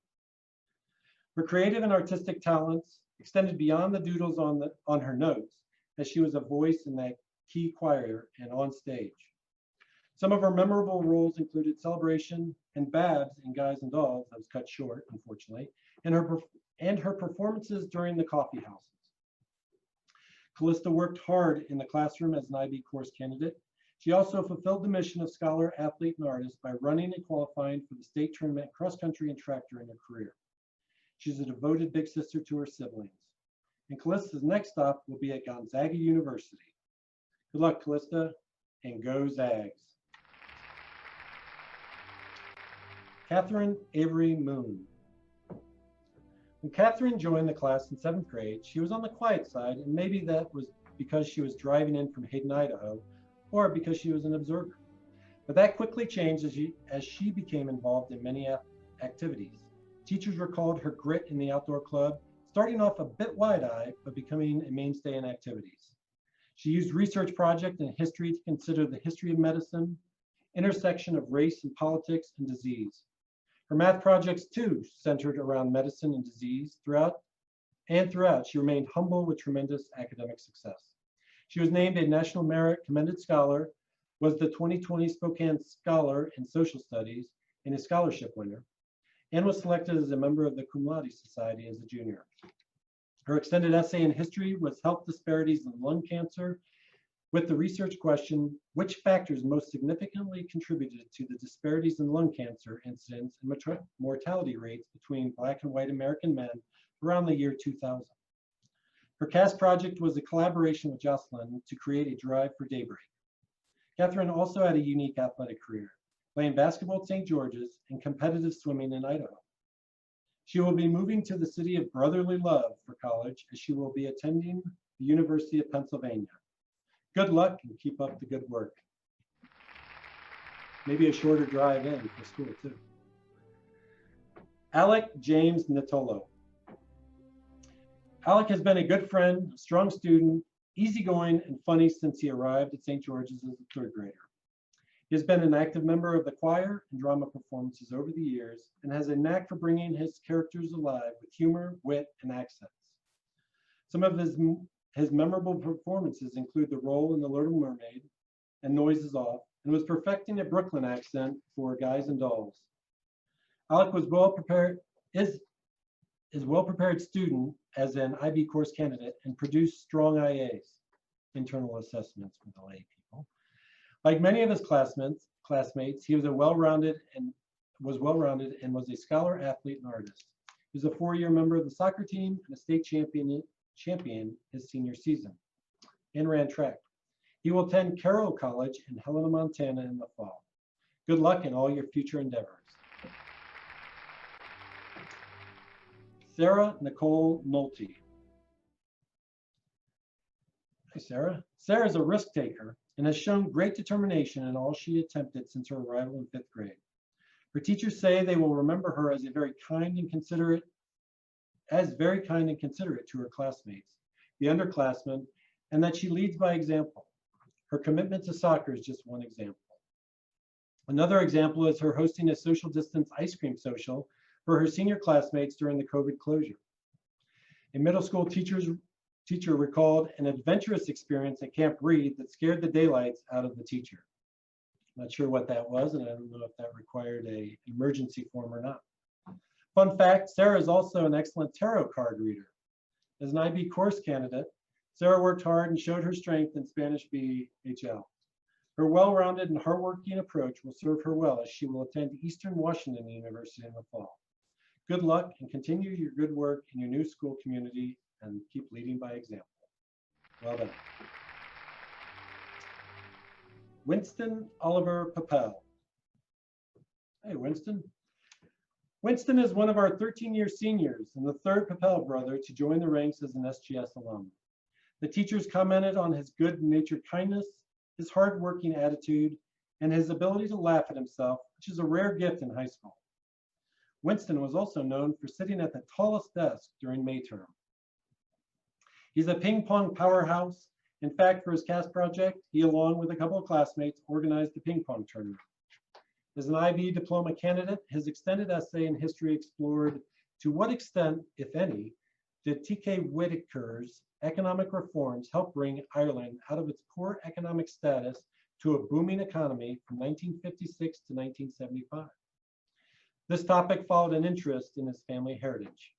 Her creative and artistic talents extended beyond the doodles on her notes, as she was a voice in that key choir and on stage. Some of her memorable roles included Celebration and Babs in Guys and Dolls, that was cut short, unfortunately, and her performances during the coffee houses. Callista worked hard in the classroom as an IB course candidate. She also fulfilled the mission of scholar, athlete, and artist by running and qualifying for the state tournament cross country and track during her career. She's a devoted big sister to her siblings. And Callista's next stop will be at Gonzaga University. Good luck, Callista, and go Zags. Catherine Avery Moon. When Catherine joined the class in 7th grade, she was on the quiet side, and maybe that was because she was driving in from Hayden, Idaho, or because she was an observer. But that quickly changed as she became involved in many activities. Teachers recalled her grit in the outdoor club, starting off a bit wide-eyed, but becoming a mainstay in activities. She used research project and history to consider the history of medicine, intersection of race and politics and disease. Her math projects too centered around medicine and disease. Throughout, she remained humble with tremendous academic success. She was named a National Merit Commended Scholar, was the 2020 Spokane Scholar in Social Studies and a scholarship winner, and was selected as a member of the Cum Laude Society as a junior. Her extended essay in history was Health Disparities in Lung Cancer, with the research question, which factors most significantly contributed to the disparities in lung cancer incidence and mortality rates between Black and white American men around the year 2000. Her CAS project was a collaboration with Jocelyn to create a drive for daybreak. Catherine also had a unique athletic career, playing basketball at St. George's and competitive swimming in Idaho. She will be moving to the city of brotherly love for college, as she will be attending the University of Pennsylvania. Good luck and keep up the good work. Maybe a shorter drive in for school too. Alec James Natolo. Alec has been a good friend, a strong student, easygoing and funny since he arrived at St. George's as a third grader. He has been an active member of the choir and drama performances over the years and has a knack for bringing his characters alive with humor, wit, and accents. Some of his memorable performances include the role in The Little Mermaid and Noises Off, and was perfecting a Brooklyn accent for Guys and Dolls. Alec was is well-prepared student as an IB course candidate and produced strong IAs, internal assessments for the lay people. Like many of his classmates, he was well-rounded and was a scholar, athlete, and artist. He was a 4-year member of the soccer team and a state champion his senior season, and ran track. He will attend Carroll College in Helena, Montana in the fall. Good luck in all your future endeavors. Sarah Nicole Nolte. Hi, Sarah. Sarah is a risk taker and has shown great determination in all she attempted since her arrival in 5th grade. Her teachers say they will remember her as very kind and considerate to her classmates, the underclassmen, and that she leads by example. Her commitment to soccer is just one example. Another example is her hosting a social distance ice cream social for her senior classmates during the COVID closure. A middle school teacher recalled an adventurous experience at Camp Reed that scared the daylights out of the teacher. I'm not sure what that was, and I don't know if that required an emergency form or not. Fun fact, Sarah is also an excellent tarot card reader. As an IB course candidate, Sarah worked hard and showed her strength in Spanish BHL. Her well-rounded and hardworking approach will serve her well as she will attend Eastern Washington University in the fall. Good luck and continue your good work in your new school community and keep leading by example. Well done. Winston Oliver Papel. Hey, Winston. Winston is one of our 13-year seniors and the third Papel brother to join the ranks as an SGS alum. The teachers commented on his good-natured kindness, his hard-working attitude, and his ability to laugh at himself, which is a rare gift in high school. Winston was also known for sitting at the tallest desk during May term. He's a ping pong powerhouse. In fact, for his CAS project, he, along with a couple of classmates, organized the ping pong tournament. As an IB diploma candidate, his extended essay in history explored to what extent, if any, did T.K. Whitaker's economic reforms help bring Ireland out of its poor economic status to a booming economy from 1956 to 1975. This topic followed an interest in his family heritage.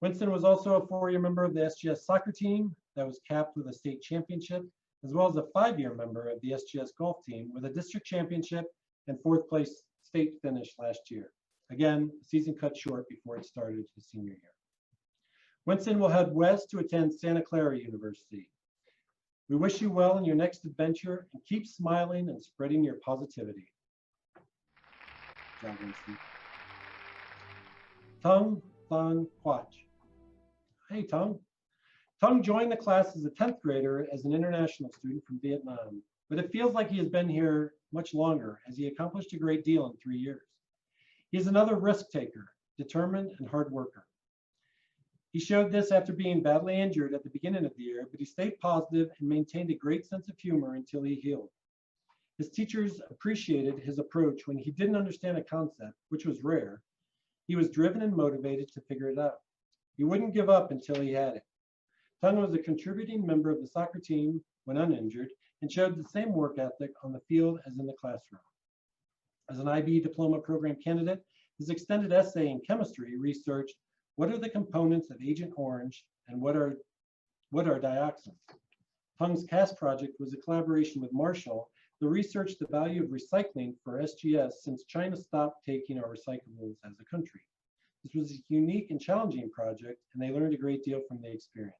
Winston was also a 4-year member of the SGS soccer team that was capped with a state championship, as well as a 5-year member of the SGS golf team with a district championship and 4th place state finish last year. Again, the season cut short before it started his senior year. Winston will head west to attend Santa Clara University. We wish you well in your next adventure and keep smiling and spreading your positivity. Good job, Winston. Tung Thon Quach. Hey, Tung. Tung joined the class as a 10th grader as an international student from Vietnam, but it feels like he has been here much longer as he accomplished a great deal in 3 years. He is another risk taker, determined and hard worker. He showed this after being badly injured at the beginning of the year, but he stayed positive and maintained a great sense of humor until he healed. His teachers appreciated his approach when he didn't understand a concept, which was rare. He was driven and motivated to figure it out. He wouldn't give up until he had it. Tung was a contributing member of the soccer team when uninjured and showed the same work ethic on the field as in the classroom. As an IB diploma program candidate, his extended essay in chemistry researched what are the components of Agent Orange and what are dioxins. Tung's CAS project was a collaboration with Marshall that researched the value of recycling for SGS since China stopped taking our recyclables as a country. This was a unique and challenging project, and they learned a great deal from the experience.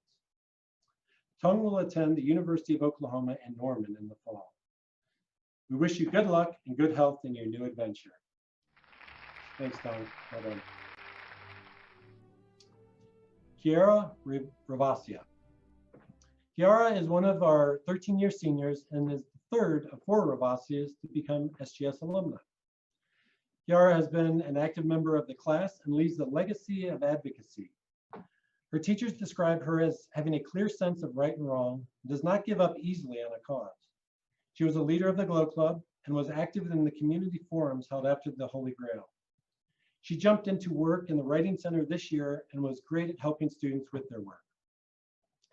Tung will attend the University of Oklahoma in Norman in the fall. We wish you good luck and good health in your new adventure. Thanks, Tung. Well done. Kiara Ravasia. Kiara is one of our 13-year seniors and is the third of 4 Ravasias to become SGS alumni. Kiara has been an active member of the class and leads the legacy of advocacy. Her teachers describe her as having a clear sense of right and wrong and does not give up easily on a cause. She was a leader of the Glow Club and was active in the community forums held after the Holy Grail. She jumped into work in the Writing Center this year and was great at helping students with their work.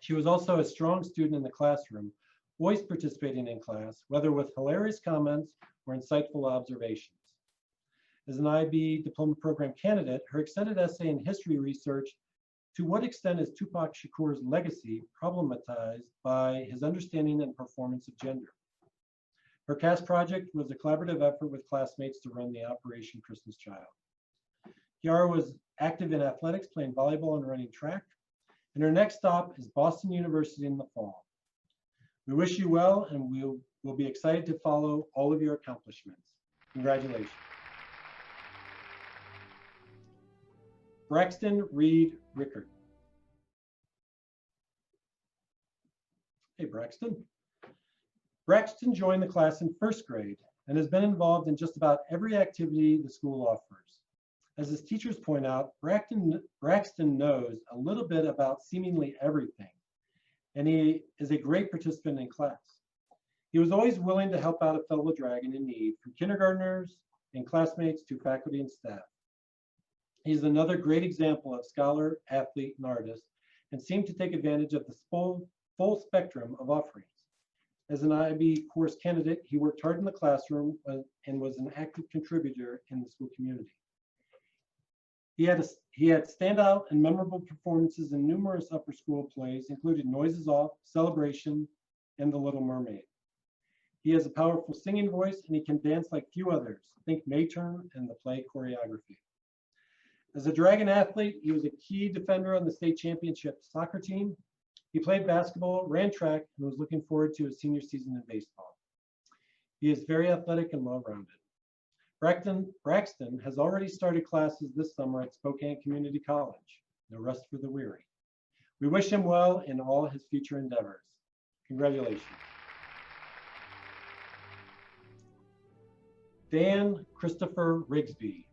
She was also a strong student in the classroom, always participating in class, whether with hilarious comments or insightful observations. As an IB diploma program candidate, her extended essay in history research, to what extent is Tupac Shakur's legacy problematized by his understanding and performance of gender? Her CAST project was a collaborative effort with classmates to run the Operation Christmas Child. Kiara was active in athletics, playing volleyball and running track, and her next stop is Boston University in the fall. We wish you well, and we'll be excited to follow all of your accomplishments. Congratulations. Braxton Reed Rickard. Hey, Braxton. Braxton joined the class in first grade and has been involved in just about every activity the school offers. As his teachers point out, Braxton knows a little bit about seemingly everything, and he is a great participant in class. He was always willing to help out a fellow dragon in need, from kindergartners and classmates to faculty and staff. He's another great example of scholar, athlete, and artist, and seemed to take advantage of the full spectrum of offerings. As an IB course candidate, he worked hard in the classroom and was an active contributor in the school community. He had standout and memorable performances in numerous upper school plays, including Noises Off, Celebration, and The Little Mermaid. He has a powerful singing voice, and he can dance like few others. Think Mayturn and the play choreography. As a Dragon athlete, he was a key defender on the state championship soccer team. He played basketball, ran track, and was looking forward to his senior season in baseball. He is very athletic and well-rounded. Braxton has already started classes this summer at Spokane Community College. No rest for the weary. We wish him well in all his future endeavors. Congratulations. Dan Christopher Rigsby.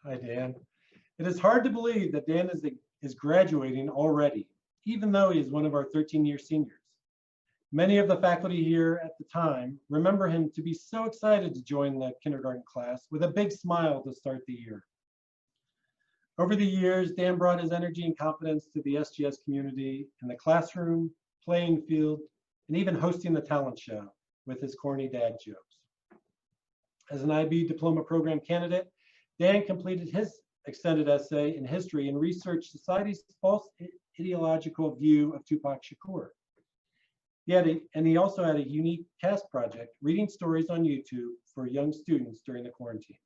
Hi, Dan. It is hard to believe that Dan is graduating already, even though he is one of our 13-year seniors. Many of the faculty here at the time remember him to be so excited to join the kindergarten class with a big smile to start the year. Over the years, Dan brought his energy and confidence to the SGS community in the classroom, playing field, and even hosting the talent show with his corny dad jokes. As an IB diploma program candidate, Dan completed his extended essay in history and researched society's false ideological view of Tupac Shakur. He also had a unique CAST project, reading stories on YouTube for young students during the quarantine.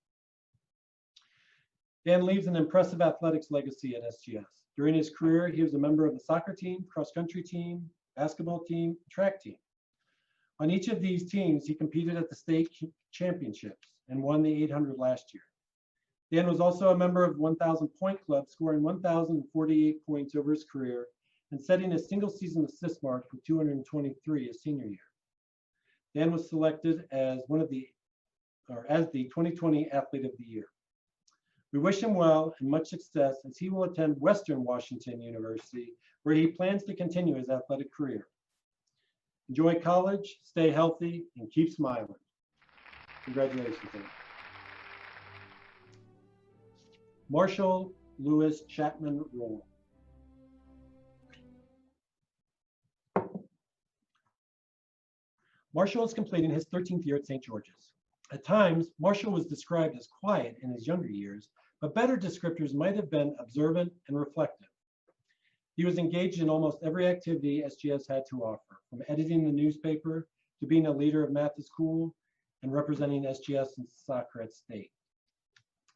Dan leaves an impressive athletics legacy at SGS. During his career, he was a member of the soccer team, cross-country team, basketball team, track team. On each of these teams, he competed at the state championships and won the 800 last year. Dan was also a member of 1,000 Point Club, scoring 1,048 points over his career and setting a single season assist mark with 223 his senior year. Dan was selected as the 2020 Athlete of the Year. We wish him well and much success as he will attend Western Washington University, where he plans to continue his athletic career. Enjoy college, stay healthy, and keep smiling. Congratulations, Dan. Marshall Lewis Chapman Roll. Marshall is completing his 13th year at St. George's. At times, Marshall was described as quiet in his younger years, but better descriptors might have been observant and reflective. He was engaged in almost every activity SGS had to offer, from editing the newspaper to being a leader of math at school and representing SGS in soccer at state.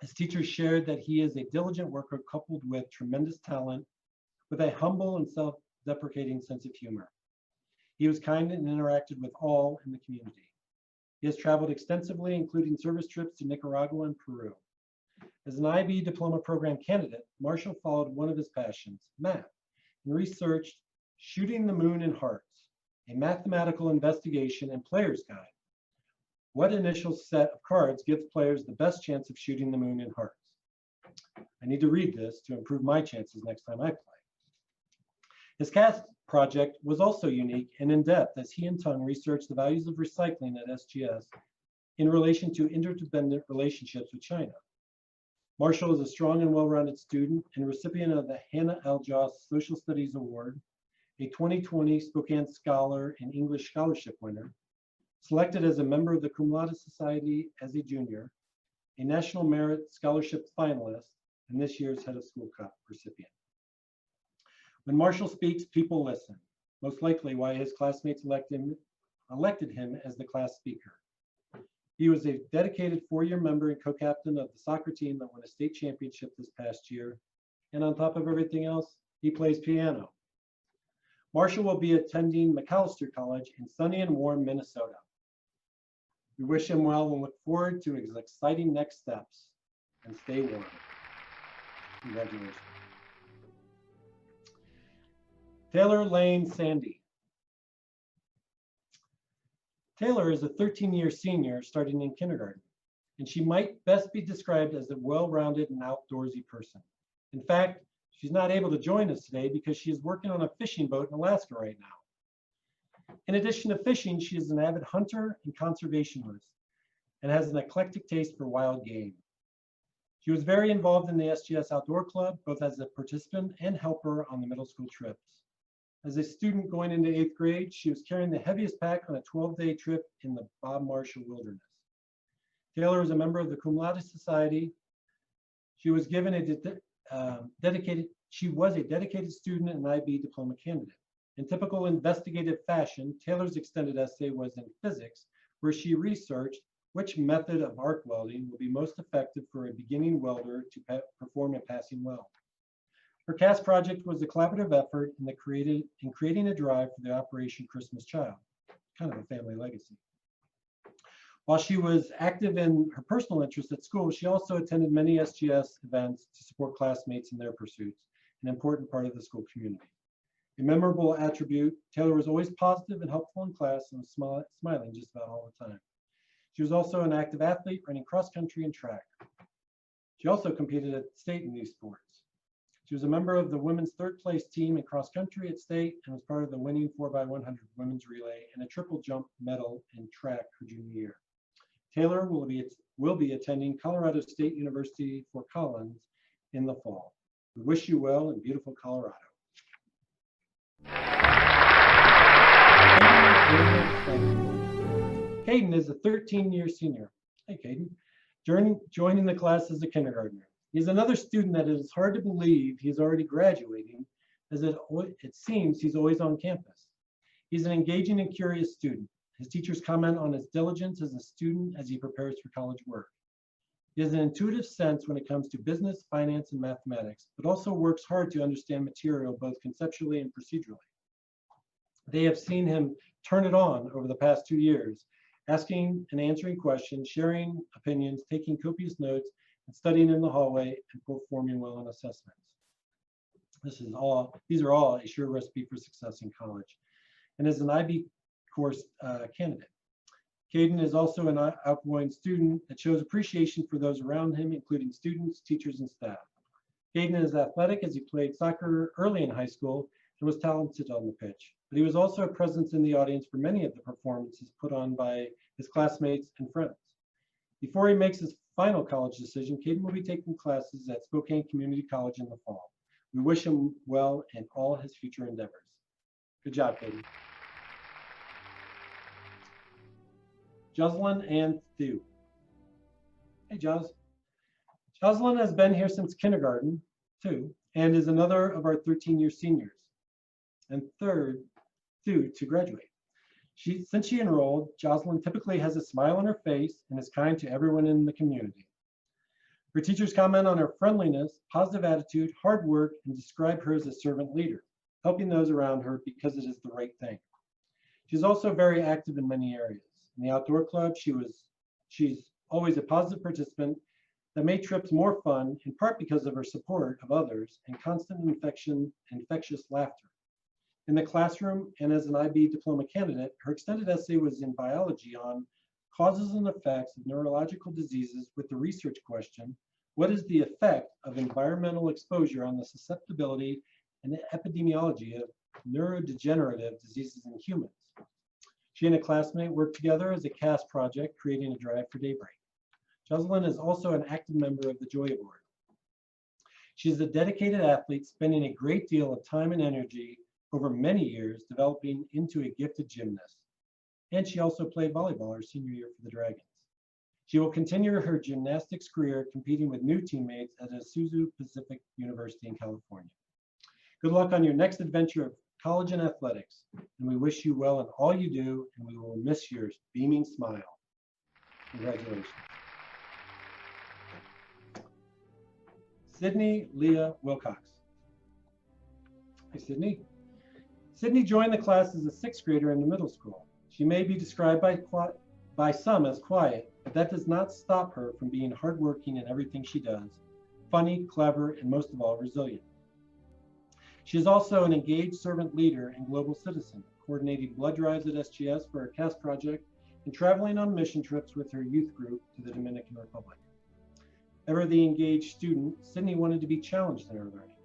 His teachers shared that he is a diligent worker coupled with tremendous talent, with a humble and self-deprecating sense of humor. He was kind and interacted with all in the community. He has traveled extensively, including service trips to Nicaragua and Peru. As an IB diploma program candidate, Marshall followed one of his passions, math, and researched Shooting the Moon in Hearts, a mathematical investigation and player's guide. What initial set of cards gives players the best chance of shooting the moon in hearts? I need to read this to improve my chances next time I play. His cast project was also unique and in-depth as he and Tung researched the values of recycling at SGS in relation to interdependent relationships with China. Marshall is a strong and well-rounded student and recipient of the Hannah L. Joss Social Studies Award, a 2020 Spokane Scholar and English Scholarship winner, selected as a member of the Cum Laude Society as a junior, a National Merit Scholarship finalist, and this year's Head of School Cup recipient. When Marshall speaks, people listen, most likely why his classmates elected him as the class speaker. He was a dedicated 4-year member and co-captain of the soccer team that won a state championship this past year. And on top of everything else, he plays piano. Marshall will be attending Macalester College in sunny and warm Minnesota. We wish him well and look forward to his exciting next steps. And stay warm. Congratulations. Taylor Lane Sandy. Taylor is a 13-year senior starting in kindergarten, and she might best be described as a well-rounded and outdoorsy person. In fact, she's not able to join us today because she is working on a fishing boat in Alaska right now. In addition to fishing, she is an avid hunter and conservationist and has an eclectic taste for wild game. She was very involved in the SGS Outdoor Club, both as a participant and helper on the middle school trips. As a student going into 8th grade, she was carrying the heaviest pack on a 12-day trip in the Bob Marshall Wilderness. Taylor is a member of the Cum Laude Society. She was given a dedicated student and IB diploma candidate. In typical investigative fashion, Taylor's extended essay was in physics, where she researched which method of arc welding will be most effective for a beginning welder to perform a passing weld. Her cast project was a collaborative effort in creating a drive for the Operation Christmas Child, kind of a family legacy. While she was active in her personal interests at school, she also attended many SGS events to support classmates in their pursuits, an important part of the school community. A memorable attribute, Taylor was always positive and helpful in class and was smiling just about all the time. She was also an active athlete, running cross country and track. She also competed at state in these sports. She was a member of the women's 3rd place team in cross country at state and was part of the winning 4x100 women's relay and a triple jump medal in track her junior year. Taylor will be attending Colorado State University Fort Collins in the fall. We wish you well in beautiful Colorado. Caden is a 13-year senior. Hey, Caden. Joining the class as a kindergartner. He's another student that it is hard to believe he's already graduating, as it seems he's always on campus. He's an engaging and curious student. His teachers comment on his diligence as a student as he prepares for college work. He has an intuitive sense when it comes to business, finance, and mathematics, but also works hard to understand material both conceptually and procedurally. They have seen him turn it on over the past 2 years, asking and answering questions, sharing opinions, taking copious notes, and studying in the hallway and performing well on assessments. These are all a sure recipe for success in college. And as an IB course candidate, Caden is also an outgoing student that shows appreciation for those around him, including students, teachers, and staff. Caden is athletic as he played soccer early in high school and was talented on the pitch, but he was also a presence in the audience for many of the performances put on by his classmates and friends. Before he makes his final college decision, Caden will be taking classes at Spokane Community College in the fall. We wish him well in all his future endeavors. Good job, Caden. Jocelyn and Thew. Hey, Jos. Jocelyn has been here since kindergarten, too, and is another of our 13-year seniors. And third, Thew, to graduate. Since she enrolled, Jocelyn typically has a smile on her face and is kind to everyone in the community. Her teachers comment on her friendliness, positive attitude, hard work, and describe her as a servant leader, helping those around her because it is the right thing. She's also very active in many areas. In the outdoor club, she's always a positive participant that made trips more fun, in part because of her support of others and constant infectious laughter. In the classroom and as an IB diploma candidate, her extended essay was in biology on causes and effects of neurological diseases with the research question, what is the effect of environmental exposure on the susceptibility and epidemiology of neurodegenerative diseases in humans? She and a classmate worked together as a CAST project, creating a drive for daybreak. Jocelyn is also an active member of the Joy Award. She is a dedicated athlete, spending a great deal of time and energy over many years developing into a gifted gymnast. And she also played volleyball her senior year for the Dragons. She will continue her gymnastics career competing with new teammates at Isuzu Pacific University in California. Good luck on your next adventure of college and athletics, and we wish you well in all you do, and we will miss your beaming smile. Congratulations. Sydney Leah Wilcox. Hi, Sydney. Sydney joined the class as a sixth grader in the middle school. She may be described by some as quiet, but that does not stop her from being hardworking in everything she does, funny, clever, and most of all, resilient. She is also an engaged servant leader and global citizen, coordinating blood drives at SGS for her CAST project and traveling on mission trips with her youth group to the Dominican Republic. Ever the engaged student, Sydney wanted to be challenged in her learning.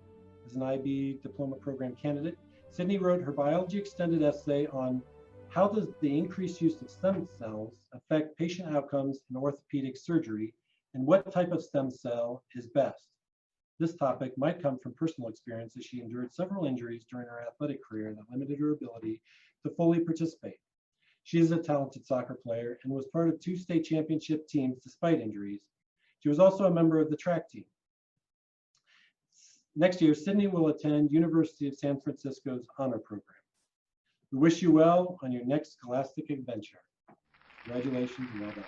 As an IB diploma program candidate, Sydney wrote her biology extended essay on how does the increased use of stem cells affect patient outcomes in orthopedic surgery, and what type of stem cell is best. This topic might come from personal experience, as she endured several injuries during her athletic career that limited her ability to fully participate. She is a talented soccer player and was part of 2 state championship teams despite injuries. She was also a member of the track team. Next year, Sydney will attend University of San Francisco's honor program. We wish you well on your next scholastic adventure. Congratulations and well done.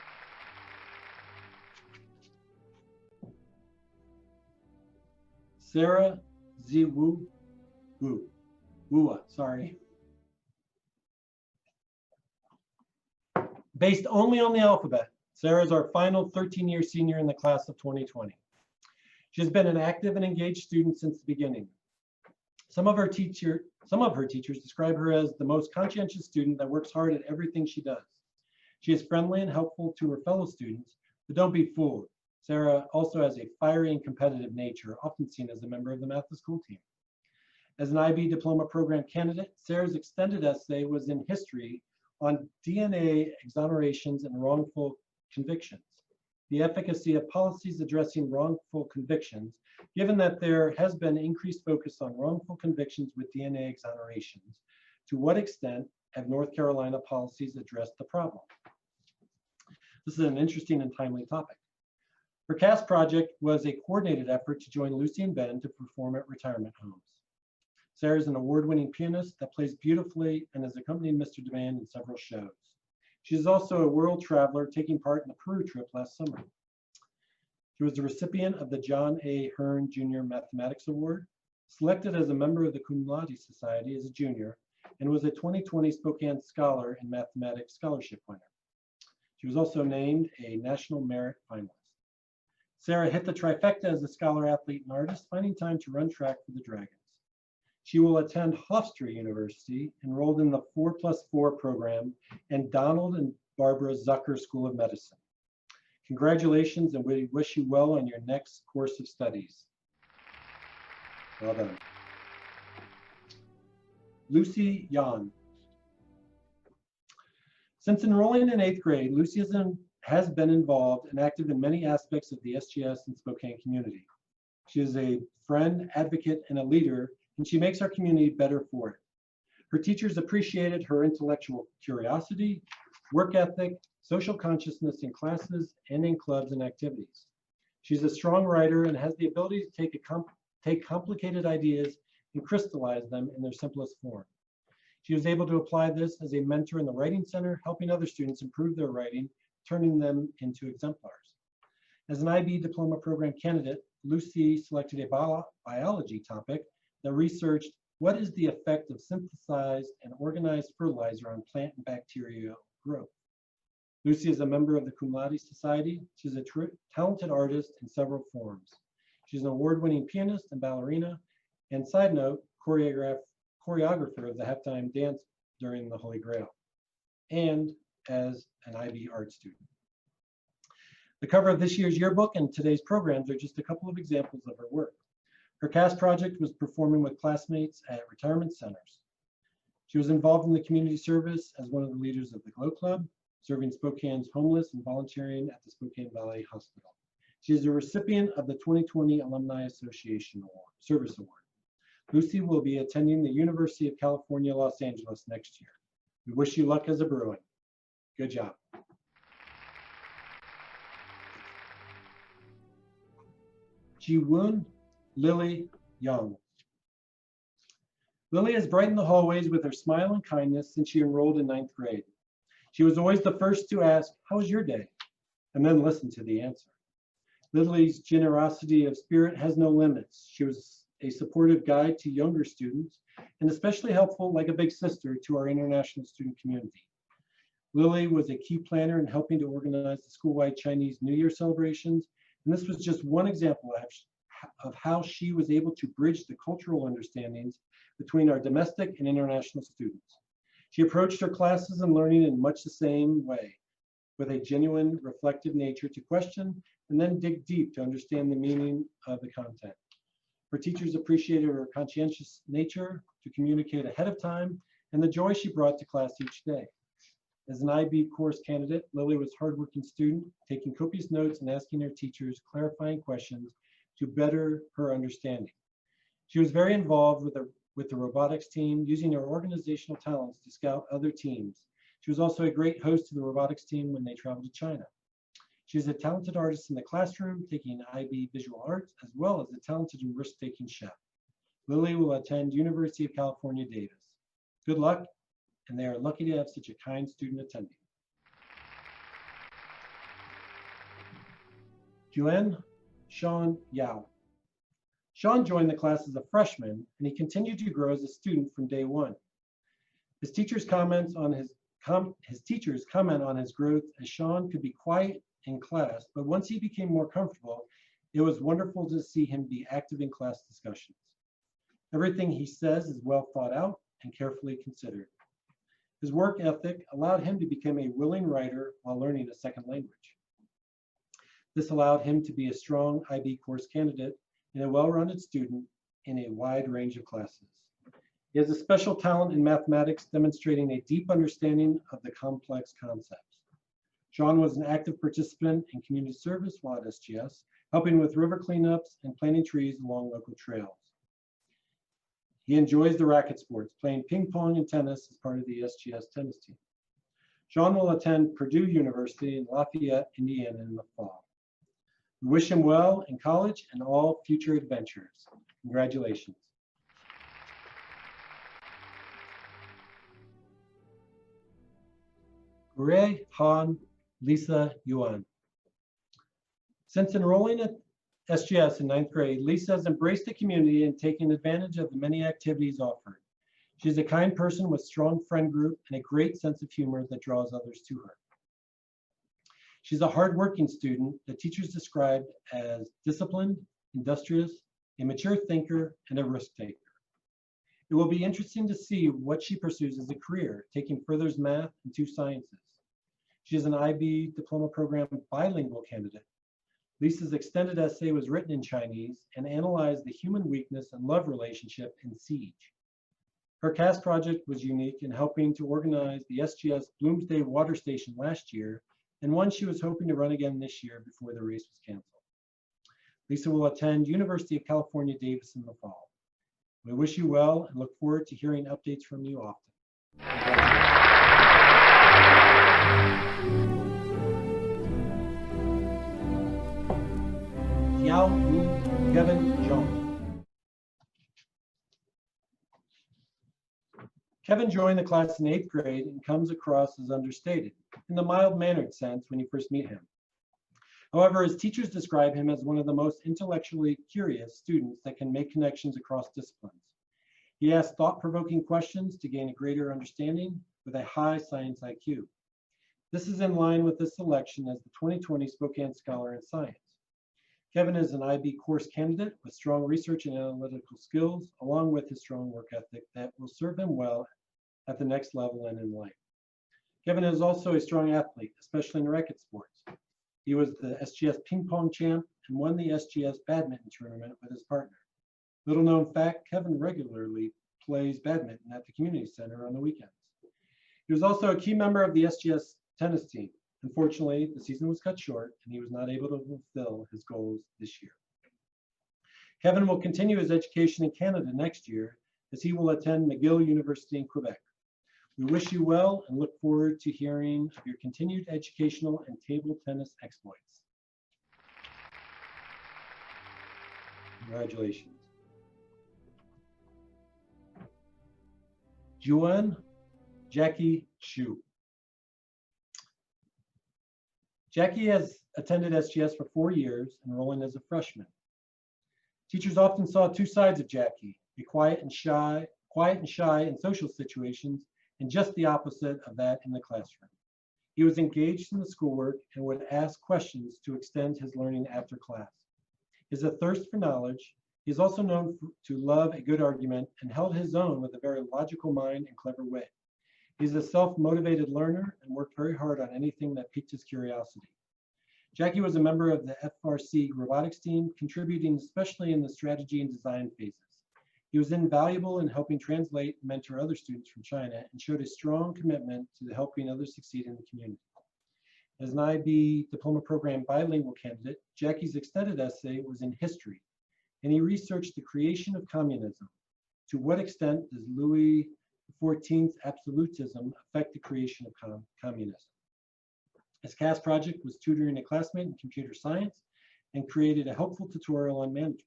Sarah Wua, sorry. Based only on the alphabet, Sarah is our final 13-year senior in the class of 2020. She has been an active and engaged student since the beginning. Some of her teachers describe her as the most conscientious student that works hard at everything she does. She is friendly and helpful to her fellow students, but don't be fooled. Sarah also has a fiery and competitive nature, often seen as a member of the math school team. As an IB diploma program candidate, Sarah's extended essay was in history on DNA exonerations and wrongful convictions, the efficacy of policies addressing wrongful convictions, given that there has been increased focus on wrongful convictions with DNA exonerations. To what extent have North Carolina policies addressed the problem? This is an interesting and timely topic. Her CAST project was a coordinated effort to join Lucy and Ben to perform at retirement homes. Sarah is an award-winning pianist that plays beautifully and has accompanied Mr. Demand in several shows. She is also a world traveler, taking part in the Peru trip last summer. She was the recipient of the John A. Hearn Jr. Mathematics Award, selected as a member of the Cum Laude Society as a junior, and was a 2020 Spokane Scholar and Mathematics Scholarship winner. She was also named a National Merit Finalist. Sarah hit the trifecta as a scholar, athlete, and artist, finding time to run track for the Dragons. She will attend Hofstra University, enrolled in the 4+4 program, and Donald and Barbara Zucker School of Medicine. Congratulations, and we wish you well on your next course of studies. Well done. Lucy Yan. Since enrolling in 8th grade, Lucy has been involved and active in many aspects of the SGS and Spokane community. She is a friend, advocate, and a leader, and she makes our community better for it. Her teachers appreciated her intellectual curiosity, work ethic, social consciousness in classes and in clubs and activities. She's a strong writer and has the ability to take complicated ideas and crystallize them in their simplest form. She was able to apply this as a mentor in the Writing Center, helping other students improve their writing, turning them into exemplars. As an IB diploma program candidate, Lucy selected a biology topic that researched what is the effect of synthesized and organized fertilizer on plant and bacterial growth. Lucy is a member of the Cum Laude Society. She's a talented artist in several forms. She's an award-winning pianist and ballerina, and side note, choreographer of the halftime dance during the Holy Grail, and as an IB art student. The cover of this year's yearbook and today's programs are just a couple of examples of her work. Her CAST project was performing with classmates at retirement centers. She was involved in the community service as one of the leaders of the Glow Club, serving Spokane's homeless and volunteering at the Spokane Valley Hospital. She is a recipient of the 2020 Alumni Association Service Award. Lucy will be attending the University of California, Los Angeles next year. We wish you luck as a Bruin. Good job. Ji-woon Lily Young. Lily has brightened the hallways with her smile and kindness since she enrolled in 9th grade. She was always the first to ask, "How was your day?" and then listen to the answer. Lily's generosity of spirit has no limits. She was a supportive guide to younger students and especially helpful like a big sister to our international student community. Lily was a key planner in helping to organize the school-wide Chinese New Year celebrations, and this was just one example of how she was able to bridge the cultural understandings between our domestic and international students. She approached her classes and learning in much the same way, with a genuine, reflective nature to question and then dig deep to understand the meaning of the content. Her teachers appreciated her conscientious nature to communicate ahead of time and the joy she brought to class each day. As an IB course candidate, Lily was a hardworking student, taking copious notes and asking her teachers clarifying questions to better her understanding. She was very involved with the robotics team, using her organizational talents to scout other teams. She was also a great host to the robotics team when they traveled to China. She is a talented artist in the classroom, taking IB visual arts, as well as a talented and risk-taking chef. Lily will attend University of California, Davis. Good luck, and they are lucky to have such a kind student attending. Juan Sean Yao. Sean joined the class as a freshman, and he continued to grow as a student from day one. His teachers comment on his growth as Sean could be quiet in class, but once he became more comfortable, it was wonderful to see him be active in class discussions. Everything he says is well thought out and carefully considered. His work ethic allowed him to become a willing writer while learning a second language. This allowed him to be a strong IB course candidate and a well-rounded student in a wide range of classes. He has a special talent in mathematics, demonstrating a deep understanding of the complex concepts. Sean was an active participant in community service while at SGS, helping with river cleanups and planting trees along local trails. He enjoys the racket sports, playing ping pong and tennis as part of the SGS tennis team. Sean will attend Purdue University in Lafayette, Indiana in the fall. We wish him well in college and all future adventures. Congratulations. Gure Han Lisa Yuan. Since enrolling at SGS in 9th grade, Lisa has embraced the community and taken advantage of the many activities offered. She is a kind person with a strong friend group and a great sense of humor that draws others to her. She's a hardworking student that teachers described as disciplined, industrious, a mature thinker, and a risk taker. It will be interesting to see what she pursues as a career, taking further math and 2 sciences. She is an IB diploma program bilingual candidate. Lisa's extended essay was written in Chinese and analyzed the human weakness and love relationship in siege. Her CAST project was unique in helping to organize the SGS Bloomsday Water Station last year, and one she was hoping to run again this year before the race was canceled. Lisa will attend University of California, Davis in the fall. We wish you well and look forward to hearing updates from you often. Yao Wu Kevin Zhang. Kevin joined the class in 8th grade and comes across as understated, in the mild-mannered sense when you first meet him. However, his teachers describe him as one of the most intellectually curious students that can make connections across disciplines. He asks thought-provoking questions to gain a greater understanding with a high science IQ. This is in line with his selection as the 2020 Spokane Scholar in Science. Kevin is an IB course candidate with strong research and analytical skills, along with his strong work ethic that will serve him well at the next level and in life. Kevin is also a strong athlete, especially in racket sports. He was the SGS ping pong champ and won the SGS badminton tournament with his partner. Little known fact, Kevin regularly plays badminton at the community center on the weekends. He was also a key member of the SGS tennis team. Unfortunately, the season was cut short and he was not able to fulfill his goals this year. Kevin will continue his education in Canada next year as he will attend McGill University in Quebec. We wish you well and look forward to hearing of your continued educational and table tennis exploits. Congratulations. Juan Jackie Chu. Jackie has attended SGS for 4 years, enrolling as a freshman. Teachers often saw two sides of Jackie, be quiet and shy in social situations, and just the opposite of that in the classroom. He was engaged in the schoolwork and would ask questions to extend his learning after class. He has a thirst for knowledge. He is also known to love a good argument and held his own with a very logical mind and clever wit. He's a self-motivated learner and worked very hard on anything that piqued his curiosity. Jackie was a member of the FRC robotics team, contributing especially in the strategy and design phases. He was invaluable in helping translate and mentor other students from China and showed a strong commitment to helping others succeed in the community. As an IB diploma program bilingual candidate, Jackie's extended essay was in history, and he researched the creation of communism. To what extent does Louis XIV's absolutism affect the creation of communism? His CAS project was tutoring a classmate in computer science and created a helpful tutorial on management.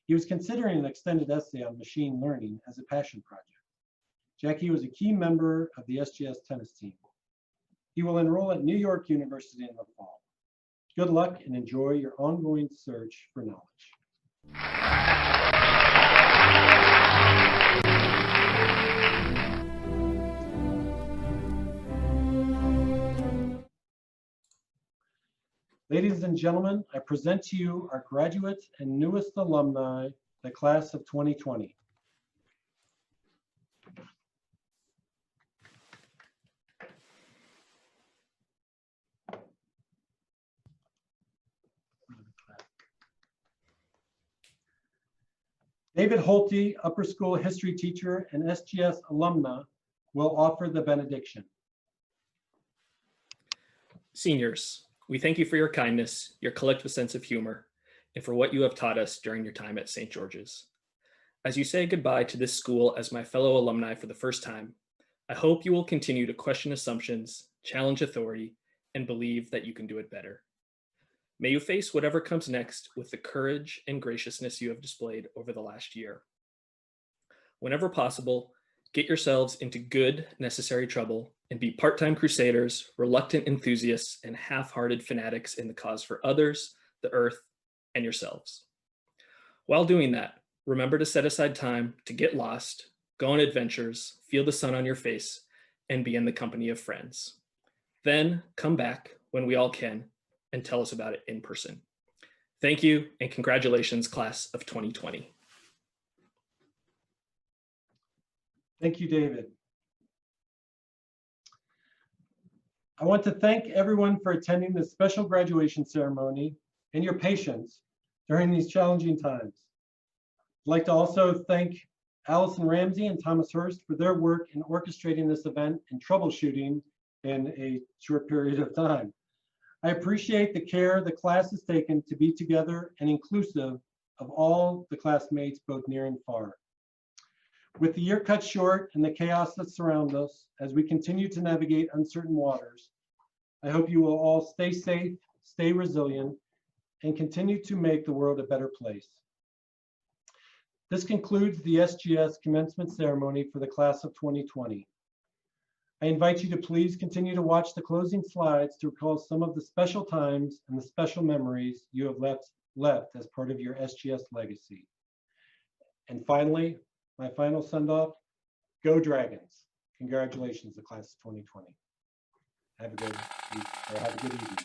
He was considering an extended essay on machine learning as a passion project. Jackie was a key member of the SGS tennis team. He will enroll at New York University in the fall. Good luck and enjoy your ongoing search for knowledge. Ladies and gentlemen, I present to you our graduates and newest alumni, the class of 2020. David Holte, upper school history teacher and SGS alumna, will offer the benediction. Seniors, we thank you for your kindness, your collective sense of humor, and for what you have taught us during your time at St. George's. As you say goodbye to this school as my fellow alumni for the first time, I hope you will continue to question assumptions, challenge authority, and believe that you can do it better. May you face whatever comes next with the courage and graciousness you have displayed over the last year. Whenever possible, get yourselves into good, necessary trouble and be part-time crusaders, reluctant enthusiasts, and half-hearted fanatics in the cause for others, the earth, and yourselves. While doing that, remember to set aside time to get lost, go on adventures, feel the sun on your face, and be in the company of friends. Then come back when we all can and tell us about it in person. Thank you and congratulations, class of 2020. Thank you, David. I want to thank everyone for attending this special graduation ceremony and your patience during these challenging times. I'd like to also thank Allison Ramsey and Thomas Hurst for their work in orchestrating this event and troubleshooting in a short period of time. I appreciate the care the class has taken to be together and inclusive of all the classmates, both near and far. With the year cut short and the chaos that surrounds us as we continue to navigate uncertain waters, I hope you will all stay safe, stay resilient, and continue to make the world a better place. This concludes the SGS commencement ceremony for the class of 2020. I invite you to please continue to watch the closing slides to recall some of the special times and the special memories you have left as part of your SGS legacy. And finally, my final send-off, go Dragons. Congratulations, the class of 2020. Have a good week, or have a good evening.